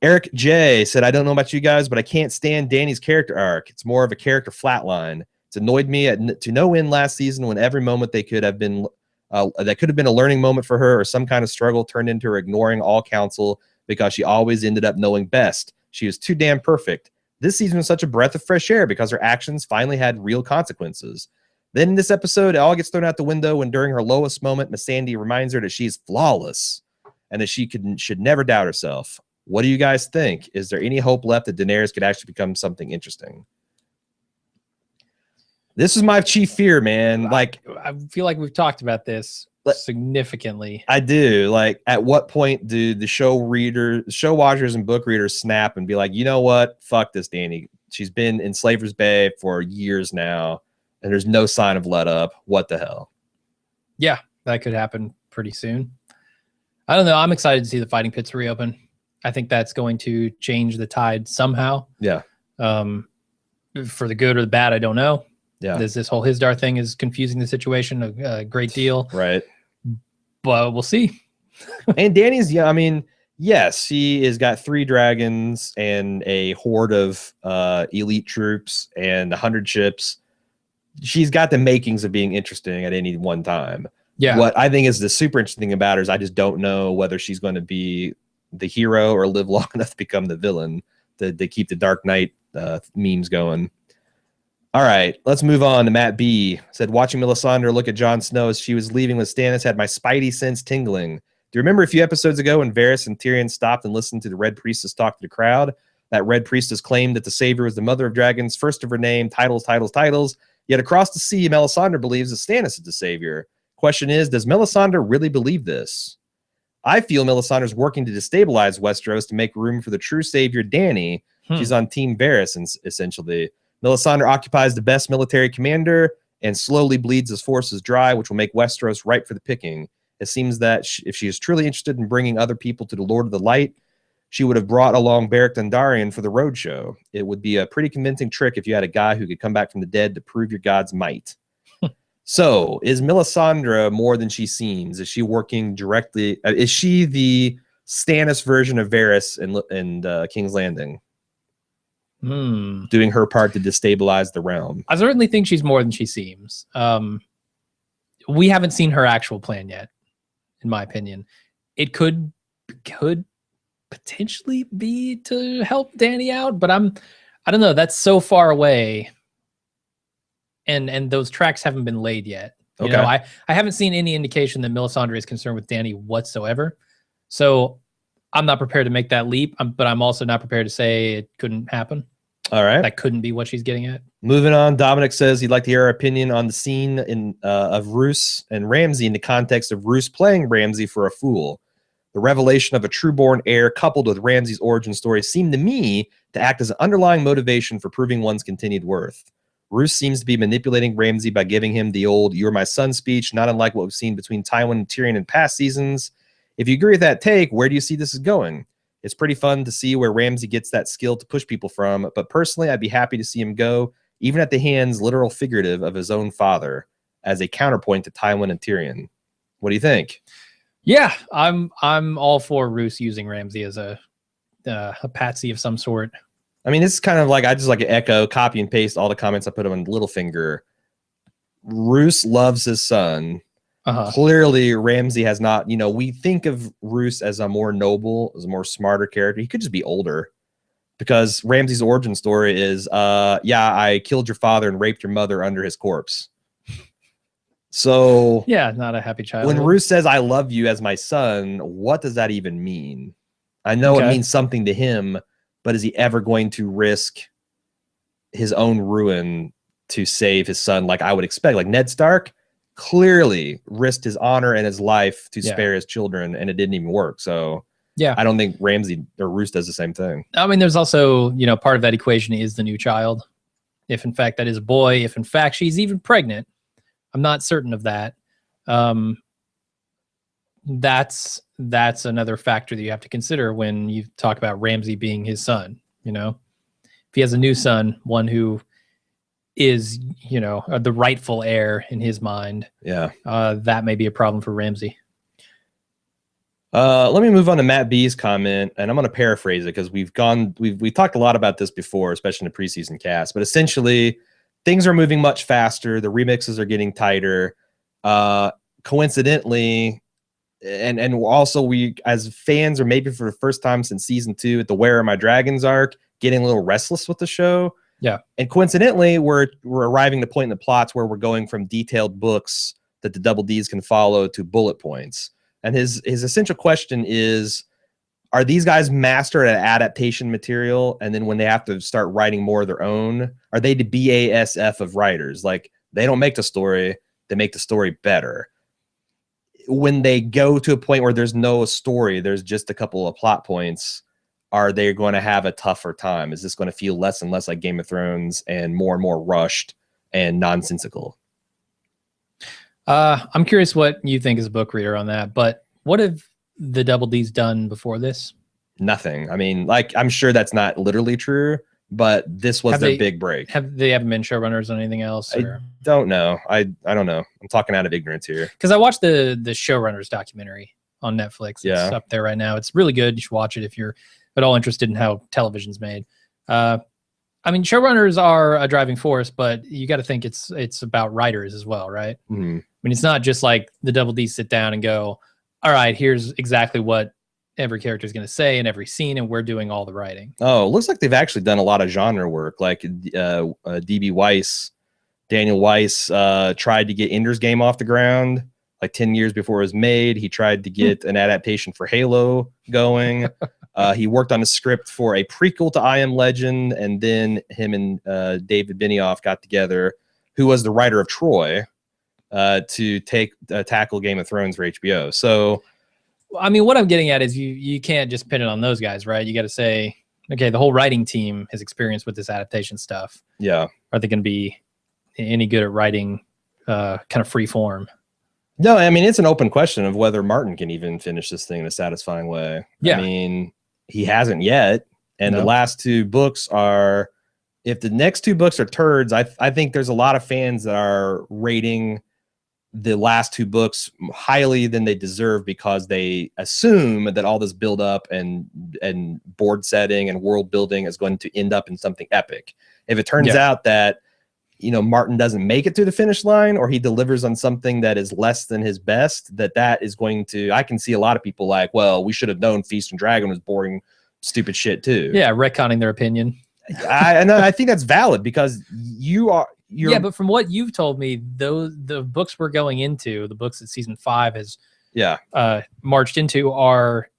Eric J said, I don't know about you guys, but I can't stand Dany's character arc. It's more of a character flatline. It's annoyed me to no end last season when every moment that could have been a learning moment for her or some kind of struggle turned into her ignoring all counsel because she always ended up knowing best. She was too damn perfect. This season was such a breath of fresh air because her actions finally had real consequences. Then in this episode, it all gets thrown out the window when during her lowest moment, Missandei reminds her that she's flawless and that she should never doubt herself. What do you guys think? Is there any hope left that Daenerys could actually become something interesting? This is my chief fear, man. Like, I feel like we've talked about this significantly. I do. Like, at what point do the show watchers and book readers snap and be like, you know what? Fuck this, Dany. She's been in Slaver's Bay for years now, and there's no sign of let up. What the hell? Yeah, that could happen pretty soon. I don't know. I'm excited to see the fighting pits reopen. I think that's going to change the tide somehow. Yeah. For the good or the bad, I don't know. Yeah. This whole Hisdar thing is confusing the situation a great deal. Right. But we'll see. And Dany's, I mean, yes, she has got 3 dragons and a horde of elite troops and 100 ships. She's got the makings of being interesting at any one time. Yeah. What I think is the super interesting thing about her is I just don't know whether she's going to be the hero or live long enough to become the villain. They keep the Dark Knight memes going. All right, let's move on to Matt B. Said, watching Melisandre look at Jon Snow as she was leaving with Stannis had my spidey sense tingling. Do you remember a few episodes ago when Varys and Tyrion stopped and listened to the Red Priestess talk to the crowd? That Red Priestess claimed that the Savior was the mother of dragons, first of her name, titles. Yet across the sea, Melisandre believes that Stannis is the Savior. Question is, does Melisandre really believe this? I feel Melisandre is working to destabilize Westeros to make room for the true Savior, Dany. She's on Team Varys, essentially. Melisandre occupies the best military commander and slowly bleeds his forces dry, which will make Westeros ripe for the picking. It seems that if she is truly interested in bringing other people to the Lord of the Light, she would have brought along Beric Dondarrion for the roadshow. It would be a pretty convincing trick if you had a guy who could come back from the dead to prove your god's might. So, is Melisandre more than she seems? Is she working directly? Is she the Stannis version of Varys in King's Landing? Doing her part to destabilize the realm. I certainly think she's more than she seems. We haven't seen her actual plan yet, in my opinion. It could potentially be to help Dany out, but I don't know. That's so far away, and those tracks haven't been laid yet. You know, I haven't seen any indication that Melisandre is concerned with Dany whatsoever. So I'm not prepared to make that leap, but I'm also not prepared to say it couldn't happen. All right. That couldn't be what she's getting at. Moving on, Dominic says he'd like to hear our opinion on the scene of Roose and Ramsay in the context of Roose playing Ramsay for a fool. The revelation of a true-born heir coupled with Ramsay's origin story seemed to me to act as an underlying motivation for proving one's continued worth. Roose seems to be manipulating Ramsay by giving him the old "you're my son" speech, not unlike what we've seen between Tywin and Tyrion in past seasons. If you agree with that take, where do you see this is going? It's pretty fun to see where Ramsay gets that skill to push people from, but personally, I'd be happy to see him go, even at the hands, literal figurative, of his own father, as a counterpoint to Tywin and Tyrion. What do you think? Yeah, I'm all for Roose using Ramsay as a patsy of some sort. I mean, this is kind of like, I just like echo, copy and paste all the comments I put on Littlefinger. Roose loves his son. Clearly, Ramsay has not, we think of Roose as a more noble, as a more smarter character. He could just be older, because Ramsay's origin story is, yeah, I killed your father and raped your mother under his corpse. So yeah, not a happy child. When Roose says, I love you as my son, what does that even mean? I know it means something to him, but is he ever going to risk his own ruin to save his son? Like I would expect, like Ned Stark clearly risked his honor and his life to spare his children, and it didn't even work. So yeah, I don't think Ramsay or Roose does the same thing. I mean, there's also, part of that equation is the new child. If in fact that is a boy, if in fact she's even pregnant, I'm not certain of that. That's another factor that you have to consider when you talk about Ramsay being his son. If he has a new son, one who is, the rightful heir in his mind, that may be a problem for Ramsay. Let me move on to Matt B's comment, and I'm going to paraphrase it because we've talked a lot about this before, especially in the preseason cast. But essentially, things are moving much faster. The remixes are getting tighter. Coincidentally, and also we as fans, or maybe for the first time since season 2 at the Where Are My Dragons arc, getting a little restless with the show. Yeah. And coincidentally, we're arriving at a point in the plots where we're going from detailed books that the Double Ds can follow to bullet points. And his essential question is, are these guys master at adaptation material? And then when they have to start writing more of their own, are they the BASF of writers? Like, they don't make the story, they make the story better. When they go to a point where there's no story, there's just a couple of plot points, are they going to have a tougher time? Is this going to feel less and less like Game of Thrones and more rushed and nonsensical? I'm curious what you think as a book reader on that, but what have the Double D's done before this? Nothing. I mean, like, I'm sure that's not literally true, but this was their big break. Have they haven't been showrunners on anything else? Or? I don't know. I don't know. I'm talking out of ignorance here. Because I watched the showrunners documentary on Netflix. It's up there right now. It's really good. You should watch it if you're at all interested in how television's made. I mean, showrunners are a driving force, but you got to think it's about writers as well, right? Mm-hmm. I mean, it's not just like the Double D's sit down and go, all right, here's exactly what every character is going to say in every scene, and we're doing all the writing. Oh, it looks like they've actually done a lot of genre work. Like DB Weiss, Daniel Weiss tried to get Ender's Game off the ground like 10 years before it was made. He tried to get an adaptation for Halo going. He worked on a script for a prequel to I Am Legend, and then him and David Benioff got together, who was the writer of Troy, to tackle Game of Thrones for HBO. So, I mean, what I'm getting at is you can't just pin it on those guys, right? You got to say, okay, the whole writing team has experience with this adaptation stuff. Yeah. Are they going to be any good at writing kind of free form? No, I mean, it's an open question of whether Martin can even finish this thing in a satisfying way. Yeah. I mean, he hasn't yet. And the last 2 books are, if the next 2 books are turds, I think there's a lot of fans that are rating the last 2 books highly than they deserve, because they assume that all this build up and board setting and world building is going to end up in something epic. If it turns out that, Martin doesn't make it to the finish line, or he delivers on something that is less than his best, that is going to, I can see a lot of people like, well, we should have known Feast and Dragon was boring, stupid shit too. Yeah. Retconning their opinion. I think that's valid, because yeah, but from what you've told me, the books we're going into, the books that season 5 has marched into, are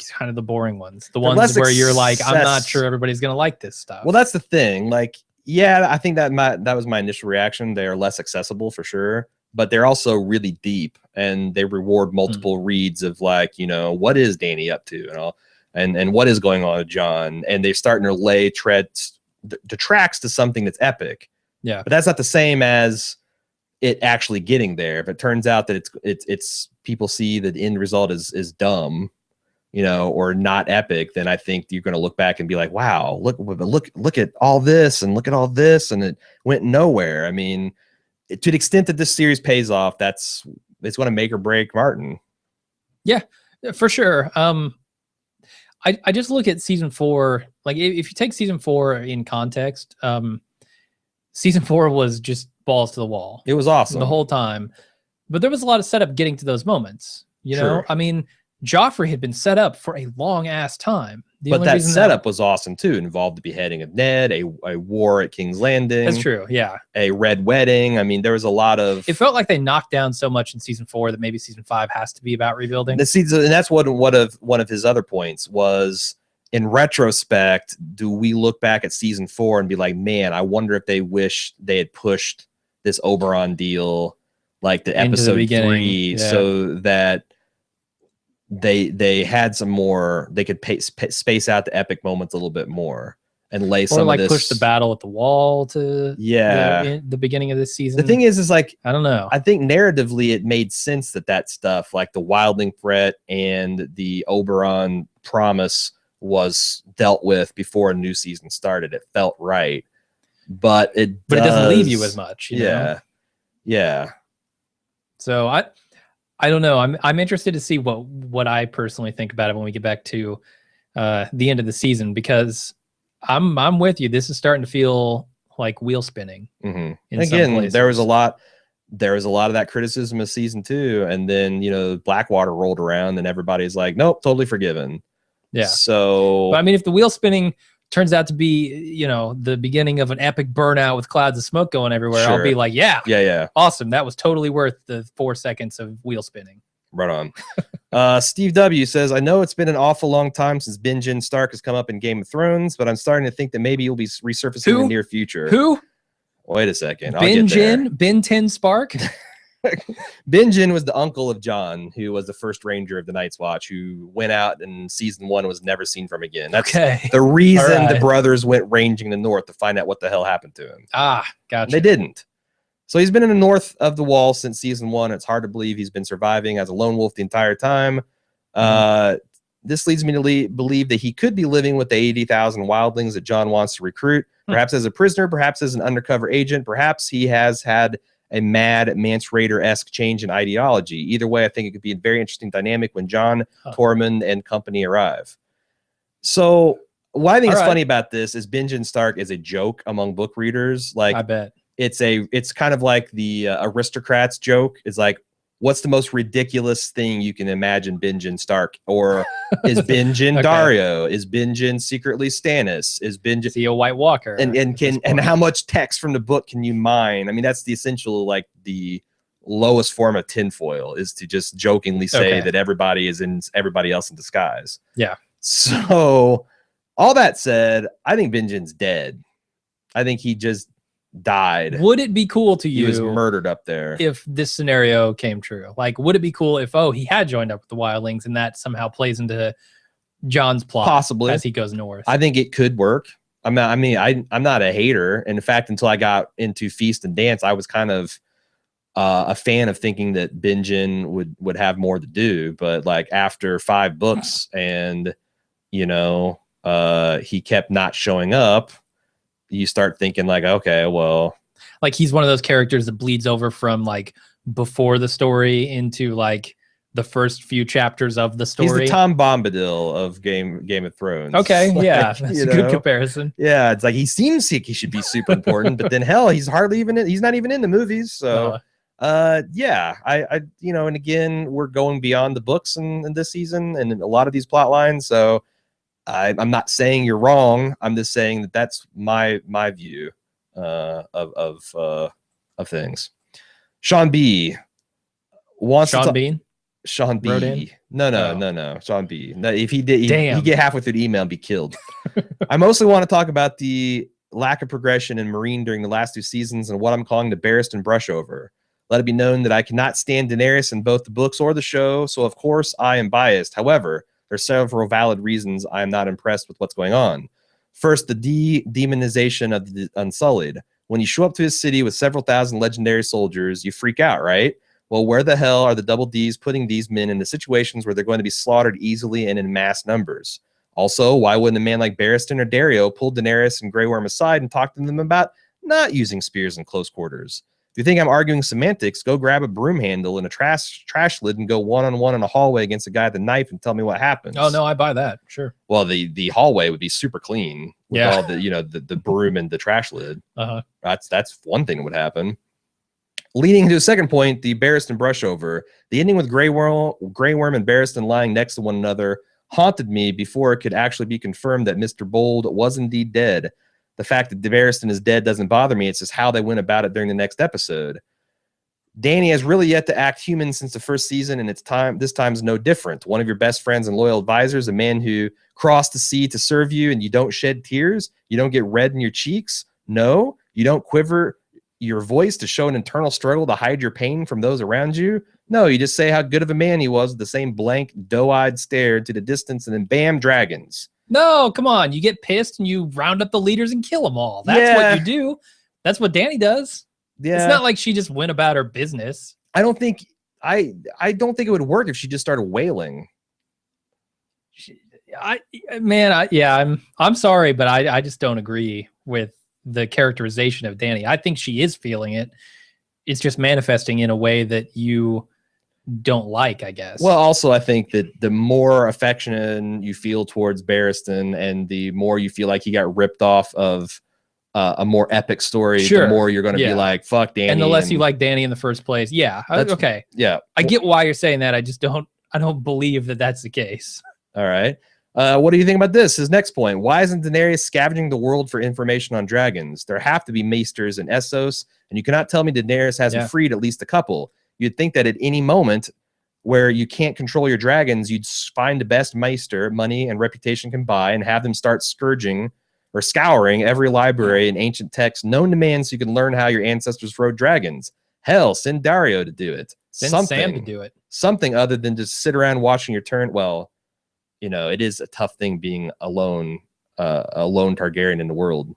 kind of the boring ones. The ones where you're like, I'm not sure everybody's going to like this stuff. Well, that's the thing. Like, yeah, I think that was my initial reaction. They are less accessible for sure, but they're also really deep, and they reward multiple reads of, like, what is Dany up to, and what is going on with Jon, and they're starting to lay the tracks to something that's epic. Yeah, but that's not the same as it actually getting there. If it turns out that it's people see that the end result is dumb, you know, or not epic, then I think you're going to look back and be like, wow, look at all this and look at all this, and it went nowhere. I mean, to the extent that this series pays off, it's going to make or break Martin. Yeah, for sure. I just look at season 4, like if you take season 4 in context, season 4 was just balls to the wall. It was awesome the whole time, but there was a lot of setup getting to those moments. You know, I mean, Joffrey had been set up for a long ass time. But that setup was awesome too. It involved the beheading of Ned, a war at King's Landing. That's true. Yeah. A red wedding. I mean, there was a lot of. It felt like they knocked down so much in season 4 that maybe season 5 has to be about rebuilding. The season, and that's one of his other points was. In retrospect, do we look back at season 4 and be like, man, I wonder if they wish they had pushed this Oberon deal like the episode 3 so that they had some more, they could space out the epic moments a little bit more and lay some like of this, push the battle at the wall to the beginning of this season. The thing is like, I don't know. I think narratively it made sense that stuff like the Wildling threat and the Oberon promise was dealt with before a new season started. It felt right, but it doesn't leave you as much. You know? Yeah. So I don't know. I'm interested to see what I personally think about it when we get back to the end of the season, because I'm with you. This is starting to feel like wheel spinning. Again, there was a lot of that criticism of season 2, and then Blackwater rolled around, and everybody's like, nope, totally forgiven. Yeah. So, but I mean, if the wheel spinning turns out to be, the beginning of an epic burnout with clouds of smoke going everywhere, I'll be like, yeah, awesome. That was totally worth the 4 seconds of wheel spinning. Right on. Steve W says, I know it's been an awful long time since Benjen Stark has come up in Game of Thrones, but I'm starting to think that maybe he'll be resurfacing in the near future. Who? Wait a second. Ben 10 Spark? Benjen was the uncle of Jon, who was the first ranger of the Night's Watch, who went out in season 1 and was never seen from again. That's the reason the brothers went ranging in the north, to find out what the hell happened to him. Gotcha. They didn't. So he's been in the north of the wall since season 1. It's hard to believe he's been surviving as a lone wolf the entire time. This leads me to believe that he could be living with the 80,000 wildlings that Jon wants to recruit, perhaps as a prisoner, perhaps as an undercover agent, perhaps he has had a mad Mance Raider-esque change in ideology. Either way, I think it could be a very interesting dynamic when Jon, Tormund, and company arrive. So what I think is funny about this is Benjen Stark is a joke among book readers. Like, I bet. It's kind of like the aristocrats joke. It's like, what's the most ridiculous thing you can imagine Benjen Stark? Or is Benjen Dario? Is Benjen secretly Stannis? Is Benjen a White Walker? And how much text from the book can you mine? I mean, that's the essential, like the lowest form of tinfoil, is to just jokingly say that everybody is in everybody else in disguise. Yeah. So all that said, I think Benjen's dead. I think he just died. Would it be cool to you? He was murdered up there. If this scenario came true, like, would it be cool if he had joined up with the wildlings, and that somehow plays into Jon's plot, possibly, as he goes north? I think it could work. I'm not a hater. And in fact, until I got into Feast and Dance, I was kind of a fan of thinking that Benjen would have more to do. But like after 5 books, and he kept not showing up, you start thinking like, okay, well, like he's one of those characters that bleeds over from like before the story into like the first few chapters of the story. He's the Tom Bombadil of Game of Thrones. Okay, like, yeah, that's a good comparison. Yeah, it's like he seems like he should be super important, but then hell, he's hardly even he's not even in the movies. So yeah, I and again, we're going beyond the books in this season and in a lot of these plot lines. So I'm not saying you're wrong. I'm just saying that that's my view of things. Sean B wants Sean Bean. Sean B. No. Sean B. No, if he did, he'd get halfway through the email and be killed. I mostly want to talk about the lack of progression in Marine during the last 2 seasons and what I'm calling the Barristan brushover. Let it be known that I cannot stand Daenerys in both the books or the show, so of course I am biased. However, there are several valid reasons I am not impressed with what's going on. First, the demonization of the Unsullied. When you show up to his city with several thousand legendary soldiers, you freak out, right? Well, where the hell are the double Ds putting these men into situations where they're going to be slaughtered easily and in mass numbers? Also, why wouldn't a man like Barristan or Dario pull Daenerys and Grey Worm aside and talk to them about not using spears in close quarters? If you think I'm arguing semantics, go grab a broom handle and a trash lid and go one-on-one in a hallway against a guy with a knife and tell me what happens. Oh, no, I buy that. Sure. Well, the hallway would be super clean with all the, the broom and the trash lid. That's one thing that would happen. Leading to a second point, the Barristan brushover. The ending with Grey Worm and Barristan lying next to one another haunted me before it could actually be confirmed that Mr. Bold was indeed dead. The fact that Barristan is dead doesn't bother me. It's just how they went about it during the next episode. Dany has really yet to act human since the first season, and this time's no different. One of your best friends and loyal advisors, a man who crossed the sea to serve you, and you don't shed tears? You don't get red in your cheeks? No? You don't quiver your voice to show an internal struggle to hide your pain from those around you? No, you just say how good of a man he was with the same blank, doe-eyed stare to the distance, and then bam, dragons. No, come on. You get pissed and you round up the leaders and kill them all. That's what you do. That's what Dany does. Yeah. It's not like she just went about her business. I don't think it would work if she just started wailing. I'm sorry, but I just don't agree with the characterization of Dany. I think she is feeling it. It's just manifesting in a way that you don't like, I guess. Well, also, I think that the more affection you feel towards Barristan and the more you feel like he got ripped off of a more epic story, the more you're going to be like, fuck Dany. And the less you like Dany in the first place. Yeah. Okay. Yeah. I get why you're saying that. I don't believe that that's the case. All right. What do you think about this? His next point. Why isn't Daenerys scavenging the world for information on dragons? There have to be maesters in Essos, and you cannot tell me Daenerys hasn't freed at least a couple. You'd think that at any moment where you can't control your dragons, you'd find the best maester money and reputation can buy and have them start scouring every library and ancient text known to man so you can learn how your ancestors rode dragons. Hell, send Dario to do it. Send Sam to do it. Something other than just sit around watching your turn. Well, it is a tough thing being a lone Targaryen in the world.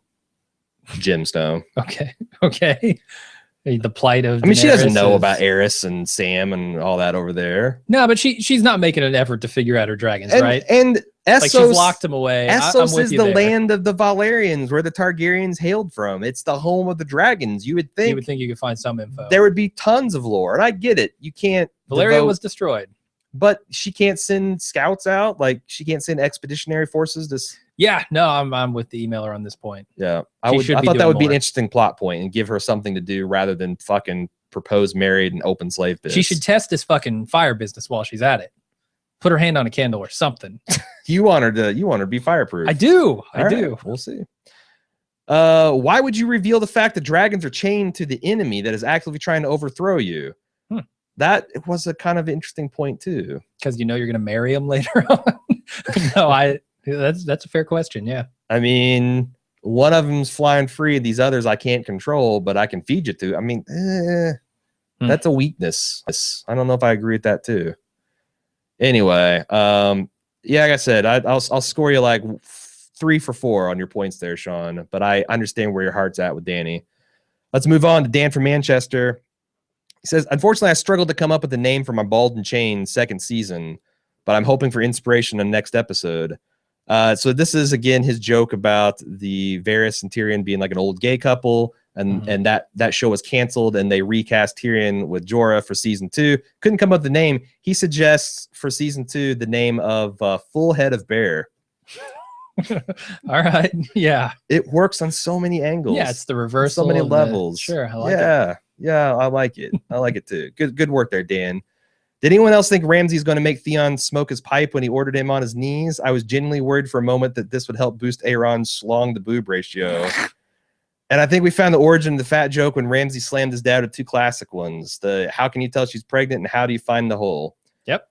Gemstone. Okay. The plight of Daenerys she doesn't know about Aerys and Sam and all that over there. No, but she's not making an effort to figure out her dragons, right? And Essos, she's locked them away. Essos is the land of the Valerians, where the Targaryens hailed from. It's the home of the dragons. You would think you could find some info. There would be tons of lore, and I get it. You can't. Valyria was destroyed, but she can't send scouts out. Like she can't send expeditionary forces to. Yeah, no, I'm with the emailer on this point. Yeah, I thought that would be an interesting plot point and give her something to do rather than fucking propose married and open slave business. She should test this fucking fire business while she's at it. Put her hand on a candle or something. You want her to be fireproof. I do. I do. We'll see. Why would you reveal the fact that dragons are chained to the enemy that is actively trying to overthrow you? That was a kind of interesting point too. Because you're going to marry him later on. No, that's a fair question. Yeah. I mean, one of them's flying free. These others I can't control, but I can feed you to. I mean, that's a weakness. I don't know if I agree with that too. Anyway, yeah, like I said, I'll score you like 3 for 4 on your points there, Sean. But I understand where your heart's at with Dany. Let's move on to Dan from Manchester. He says, unfortunately, I struggled to come up with a name for my Bald and Chain second season, but I'm hoping for inspiration on the next episode. So this is, again, his joke about the Varys and Tyrion being like an old gay couple, and that show was canceled, and they recast Tyrion with Jorah for season 2. Couldn't come up with the name. He suggests for season 2 the name of Full Head of Bear. All right. Yeah. It works on so many angles. Yeah, it's the reversal. So many levels. Sure. I like it. Yeah, I like it. I like it too. Good work there, Dan. Did anyone else think Ramsay's going to make Theon smoke his pipe when he ordered him on his knees? I was genuinely worried for a moment that this would help boost Aaron's schlong to boob ratio. And I think we found the origin of the fat joke when Ramsay slammed his dad with 2 classic ones. The how can you tell she's pregnant and how do you find the hole? Yep.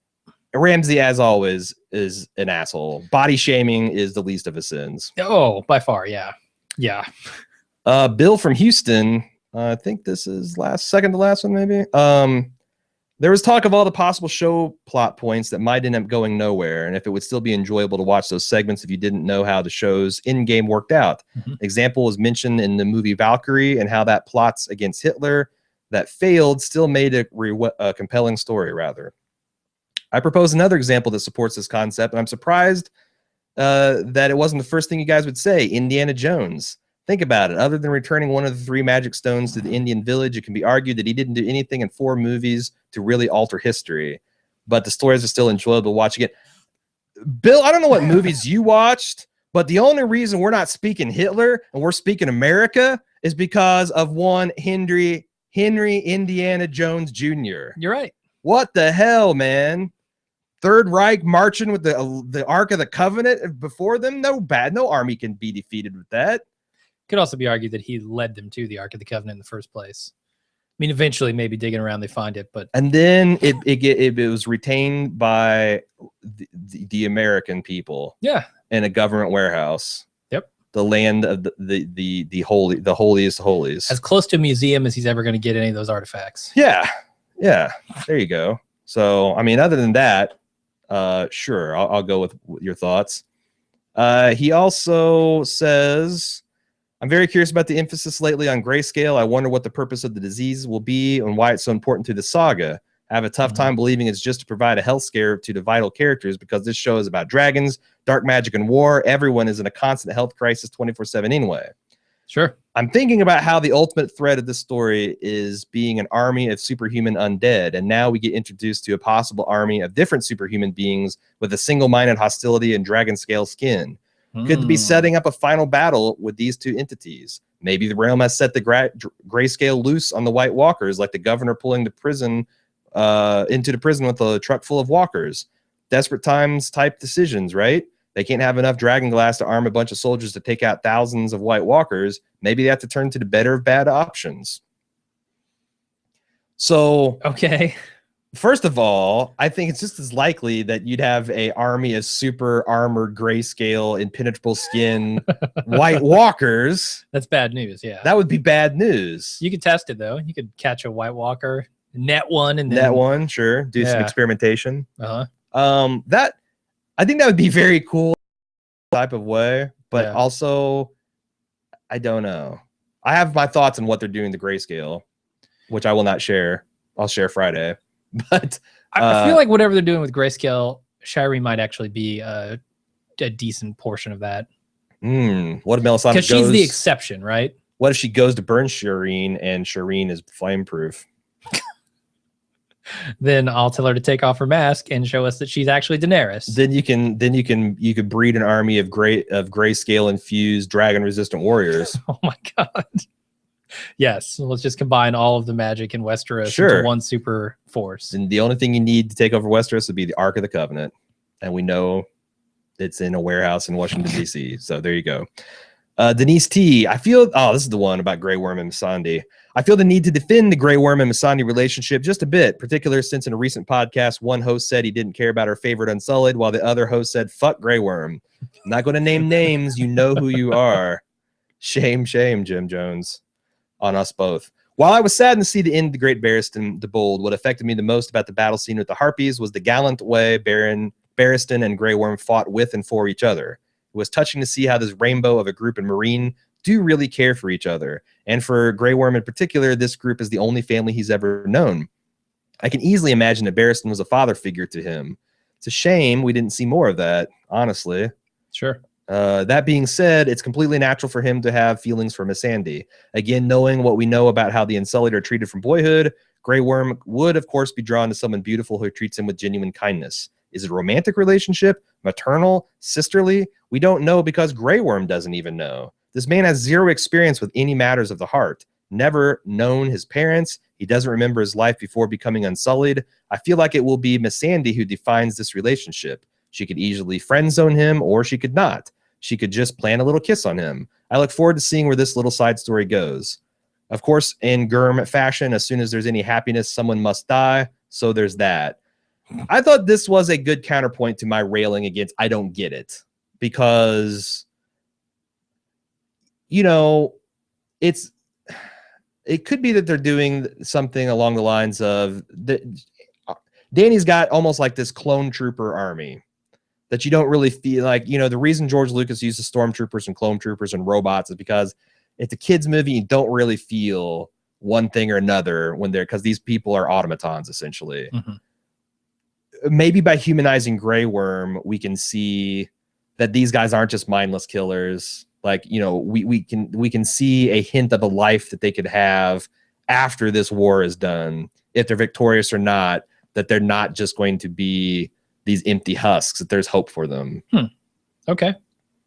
Ramsay, as always, is an asshole. Body shaming is the least of his sins. Oh, by far, yeah. Yeah. Bill from Houston, I think this is second to last one, maybe. There was talk of all the possible show plot points that might end up going nowhere, and if it would still be enjoyable to watch those segments if you didn't know how the show's in-game worked out. Example was mentioned in the movie Valkyrie and how that plots against Hitler that failed still made a compelling story, rather. I propose another example that supports this concept, and I'm surprised that it wasn't the first thing you guys would say. Indiana Jones. Think about it. Other than returning one of the 3 magic stones to the Indian village, it can be argued that he didn't do anything in 4 movies to really alter history. But the stories are still enjoyable watching it. Bill, I don't know what movies you watched, but the only reason we're not speaking Hitler and we're speaking America is because of one Henry Indiana Jones Jr. You're right. What the hell, man? Third Reich marching with the Ark of the Covenant before them? No army can be defeated with that. Could also be argued that he led them to the Ark of the Covenant in the first place. I mean, eventually, maybe digging around, they find it, but and then it was retained by the American people. Yeah, in a government warehouse. Yep, the land of the holiest of holies, as close to a museum as he's ever going to get any of those artifacts. Yeah. There you go. So, I mean, other than that, sure, I'll go with your thoughts. He also says, I'm very curious about the emphasis lately on grayscale. I wonder what the purpose of the disease will be and why it's so important to the saga. I have a tough time believing it's just to provide a health scare to the vital characters, because this show is about dragons, dark magic, and war. Everyone is in a constant health crisis 24/7 anyway. Sure. I'm thinking about how the ultimate thread of this story is being an army of superhuman undead, and now we get introduced to a possible army of different superhuman beings with a single-minded hostility and dragon scale skin. Could be setting up a final battle with these 2 entities. Maybe the realm has set the grayscale loose on the White Walkers, like the governor pulling the prison into the prison with a truck full of walkers. Desperate times type decisions, right? They can't have enough dragon glass to arm a bunch of soldiers to take out thousands of White Walkers. Maybe they have to turn to the better of bad options. So, okay. First of all, I think it's just as likely that you'd have a army of super armored, grayscale, impenetrable skin White Walkers. That's bad news, yeah. That would be bad news. You could test it, though. You could catch a White Walker, net one, and then... Net one, sure. Do some experimentation. Uh-huh. I think that would be very cool type of way, but also, I don't know. I have my thoughts on what they're doing to grayscale, which I will not share. I'll share Friday. But I feel like whatever they're doing with grayscale, Shireen might actually be a decent portion of that. What if Melisandre goes? Because she's the exception, right? What if she goes to burn Shireen and Shireen is flameproof? Then I'll tell her to take off her mask and show us that she's actually Daenerys. Then you could breed an army of grayscale infused dragon resistant warriors. Oh my god. Yes, let's just combine all of the magic in Westeros into one super force. And the only thing you need to take over Westeros would be the Ark of the Covenant. And we know it's in a warehouse in Washington, D.C. So there you go. Denise T. I feel, this is the one about Grey Worm and Missandei. I feel the need to defend the Grey Worm and Missandei relationship just a bit, particularly since in a recent podcast, one host said he didn't care about her favorite Unsullied, while the other host said, fuck Grey Worm. I'm not going to name names. You know who you are. Shame, Jim Jones. On us both. While I was saddened to see the end of the Great Barristan the Bold, what affected me the most about the battle scene with the Harpies was the gallant way Barristan and Grey Worm fought with and for each other. It was touching to see how this rainbow of a group in Meereen do really care for each other. And for Grey Worm in particular, this group is the only family he's ever known. I can easily imagine that Barristan was a father figure to him. It's a shame we didn't see more of that, honestly. Sure. That being said, it's completely natural for him to have feelings for Missandei. Again, knowing what we know about how the Unsullied are treated from boyhood, Grey Worm would, of course, be drawn to someone beautiful who treats him with genuine kindness. Is it a romantic relationship? Maternal? Sisterly? We don't know because Grey Worm doesn't even know. This man has zero experience with any matters of the heart. Never known his parents. He doesn't remember his life before becoming Unsullied. I feel like it will be Missandei who defines this relationship. She could easily friend zone him, or she could not. She could just plan a little kiss on him. I look forward to seeing where this little side story goes. Of course, in Gurm fashion, as soon as there's any happiness, someone must die. So there's that. I thought this was a good counterpoint to my railing against I don't get it. Because, you know, it could be that they're doing something along the lines of Danny's got almost like this clone trooper army that you don't really feel like, you know, the reason George Lucas uses stormtroopers and clone troopers and robots is because it's a kid's movie. You don't really feel one thing or another when they're, because these people are automatons essentially. Mm-hmm. Maybe by humanizing Grey Worm, we can see that these guys aren't just mindless killers. Like, you know, we can see a hint of a life that they could have after this war is done, if they're victorious or not, that they're not just going to be these empty husks, that there's hope for them. Okay.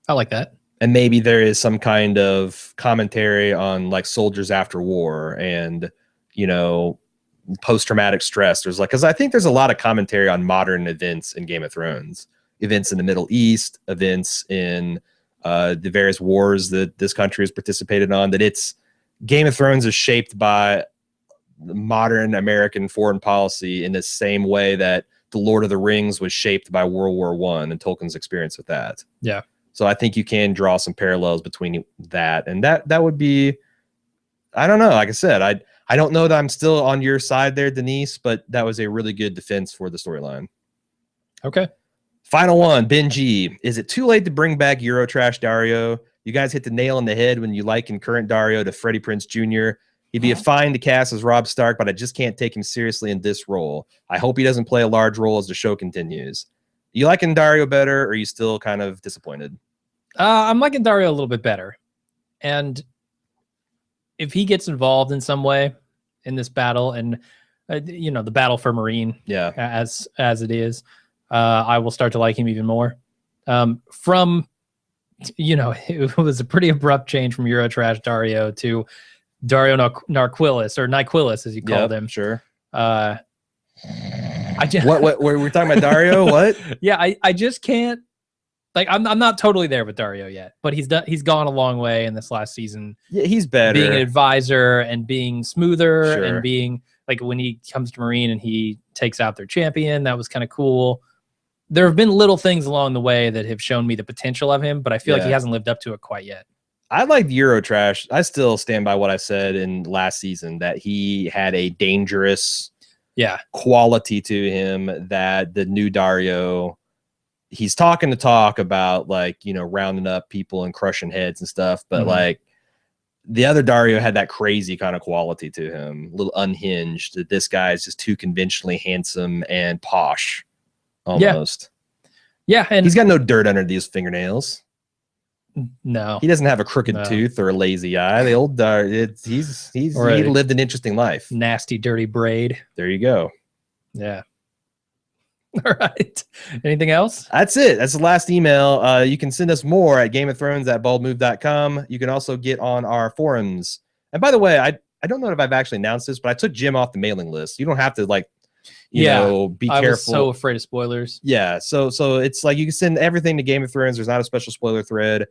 I like that. And maybe there is some kind of commentary on like soldiers after war and, you know, post-traumatic stress. There's like, because I think there's a lot of commentary on modern events in Game of Thrones, events in the Middle East, events in the various wars that this country has participated on, that it's Game of Thrones is shaped by modern American foreign policy in the same way that the Lord of the Rings was shaped by World War I and Tolkien's experience with that. Yeah. So I think you can draw some parallels between that and that would be, I don't know. Like I said, I don't know that I'm still on your side there, Denise, but that was a really good defense for the storyline. Okay. Final one, Ben G. Is it too late to bring back Eurotrash Dario? You guys hit the nail on the head when you liken current Dario to Freddie Prinze Jr. He'd be a fine to cast as Robb Stark, but I just can't take him seriously in this role. I hope he doesn't play a large role as the show continues. You liking Dario better, or are you still kind of disappointed? I'm liking Dario a little bit better. And if he gets involved in some way in this battle, and you know, the battle for Marine, yeah, as it is, I will start to like him even more. From, you know, it was a pretty abrupt change from Eurotrash Dario to Dario Narquilis, or Nyquilus as you called him. Sure. I just, what we're talking about Dario? What? Yeah, I just can't. Like, I'm not totally there with Dario yet, but he's gone a long way in this last season. Yeah, he's better. Being an advisor and being smoother, Sure. and being like, when he comes to Marine and he takes out their champion, that was kind of cool. There have been little things along the way that have shown me the potential of him, but I feel like he hasn't lived up to it quite yet. I like Eurotrash. I still stand by what I said in last season, that he had a dangerous quality to him, that the new Dario, he's talking the talk about, like, you know, rounding up people and crushing heads and stuff, but like the other Dario had that crazy kind of quality to him, a little unhinged, that this guy is just too conventionally handsome and posh almost. Yeah, and he's got no dirt under these fingernails. No, he doesn't have a crooked tooth or a lazy eye. The old he lived an interesting life. Nasty, dirty braid. There you go. Yeah. All right. Anything else? That's it. That's the last email. You can send us more at GameOfThrones@baldmove.com. You can also get on our forums. And by the way, I don't know if I've actually announced this, but I took Jim off the mailing list. You don't have to, like, you know, be careful. I was so afraid of spoilers. Yeah. So it's like you can send everything to Game of Thrones. There's not a special spoiler thread.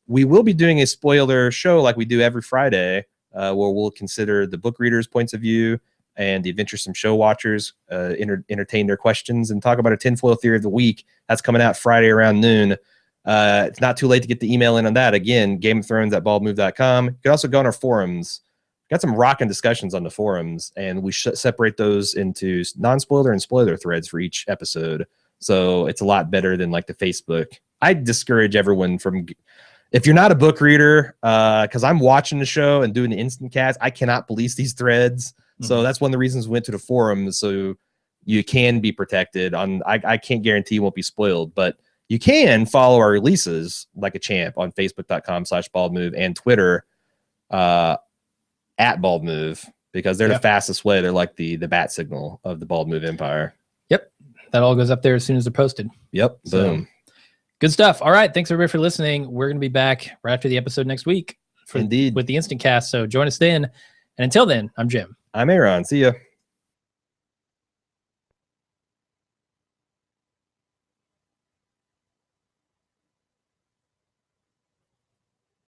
We will be doing a spoiler show like we do every Friday, where we'll consider the book readers' points of view and the adventuresome show watchers, entertain their questions and talk about a tinfoil theory of the week. That's coming out Friday around noon. It's not too late to get the email in on that. Again, GameOfThrones@baldmove.com. You can also go on our forums. Got some rocking discussions on the forums, and we separate those into non-spoiler and spoiler threads for each episode. So it's a lot better than like the Facebook. I discourage everyone from, if you're not a book reader, because I'm watching the show and doing the instant cast, I cannot police these threads. So that's one of the reasons we went to the forums, so you can be protected. I can't guarantee you won't be spoiled, but you can follow our releases like a champ on Facebook.com/baldmove and Twitter @baldmove, because they're the fastest way. They're like the bat signal of the Bald Move empire. Yep. That all goes up there as soon as they're posted. Yep. Boom. Good stuff. All right. Thanks everybody for listening. We're going to be back right after the episode next week. Indeed. With the instant cast. So join us then. And until then, I'm Jim. I'm Aaron. See ya.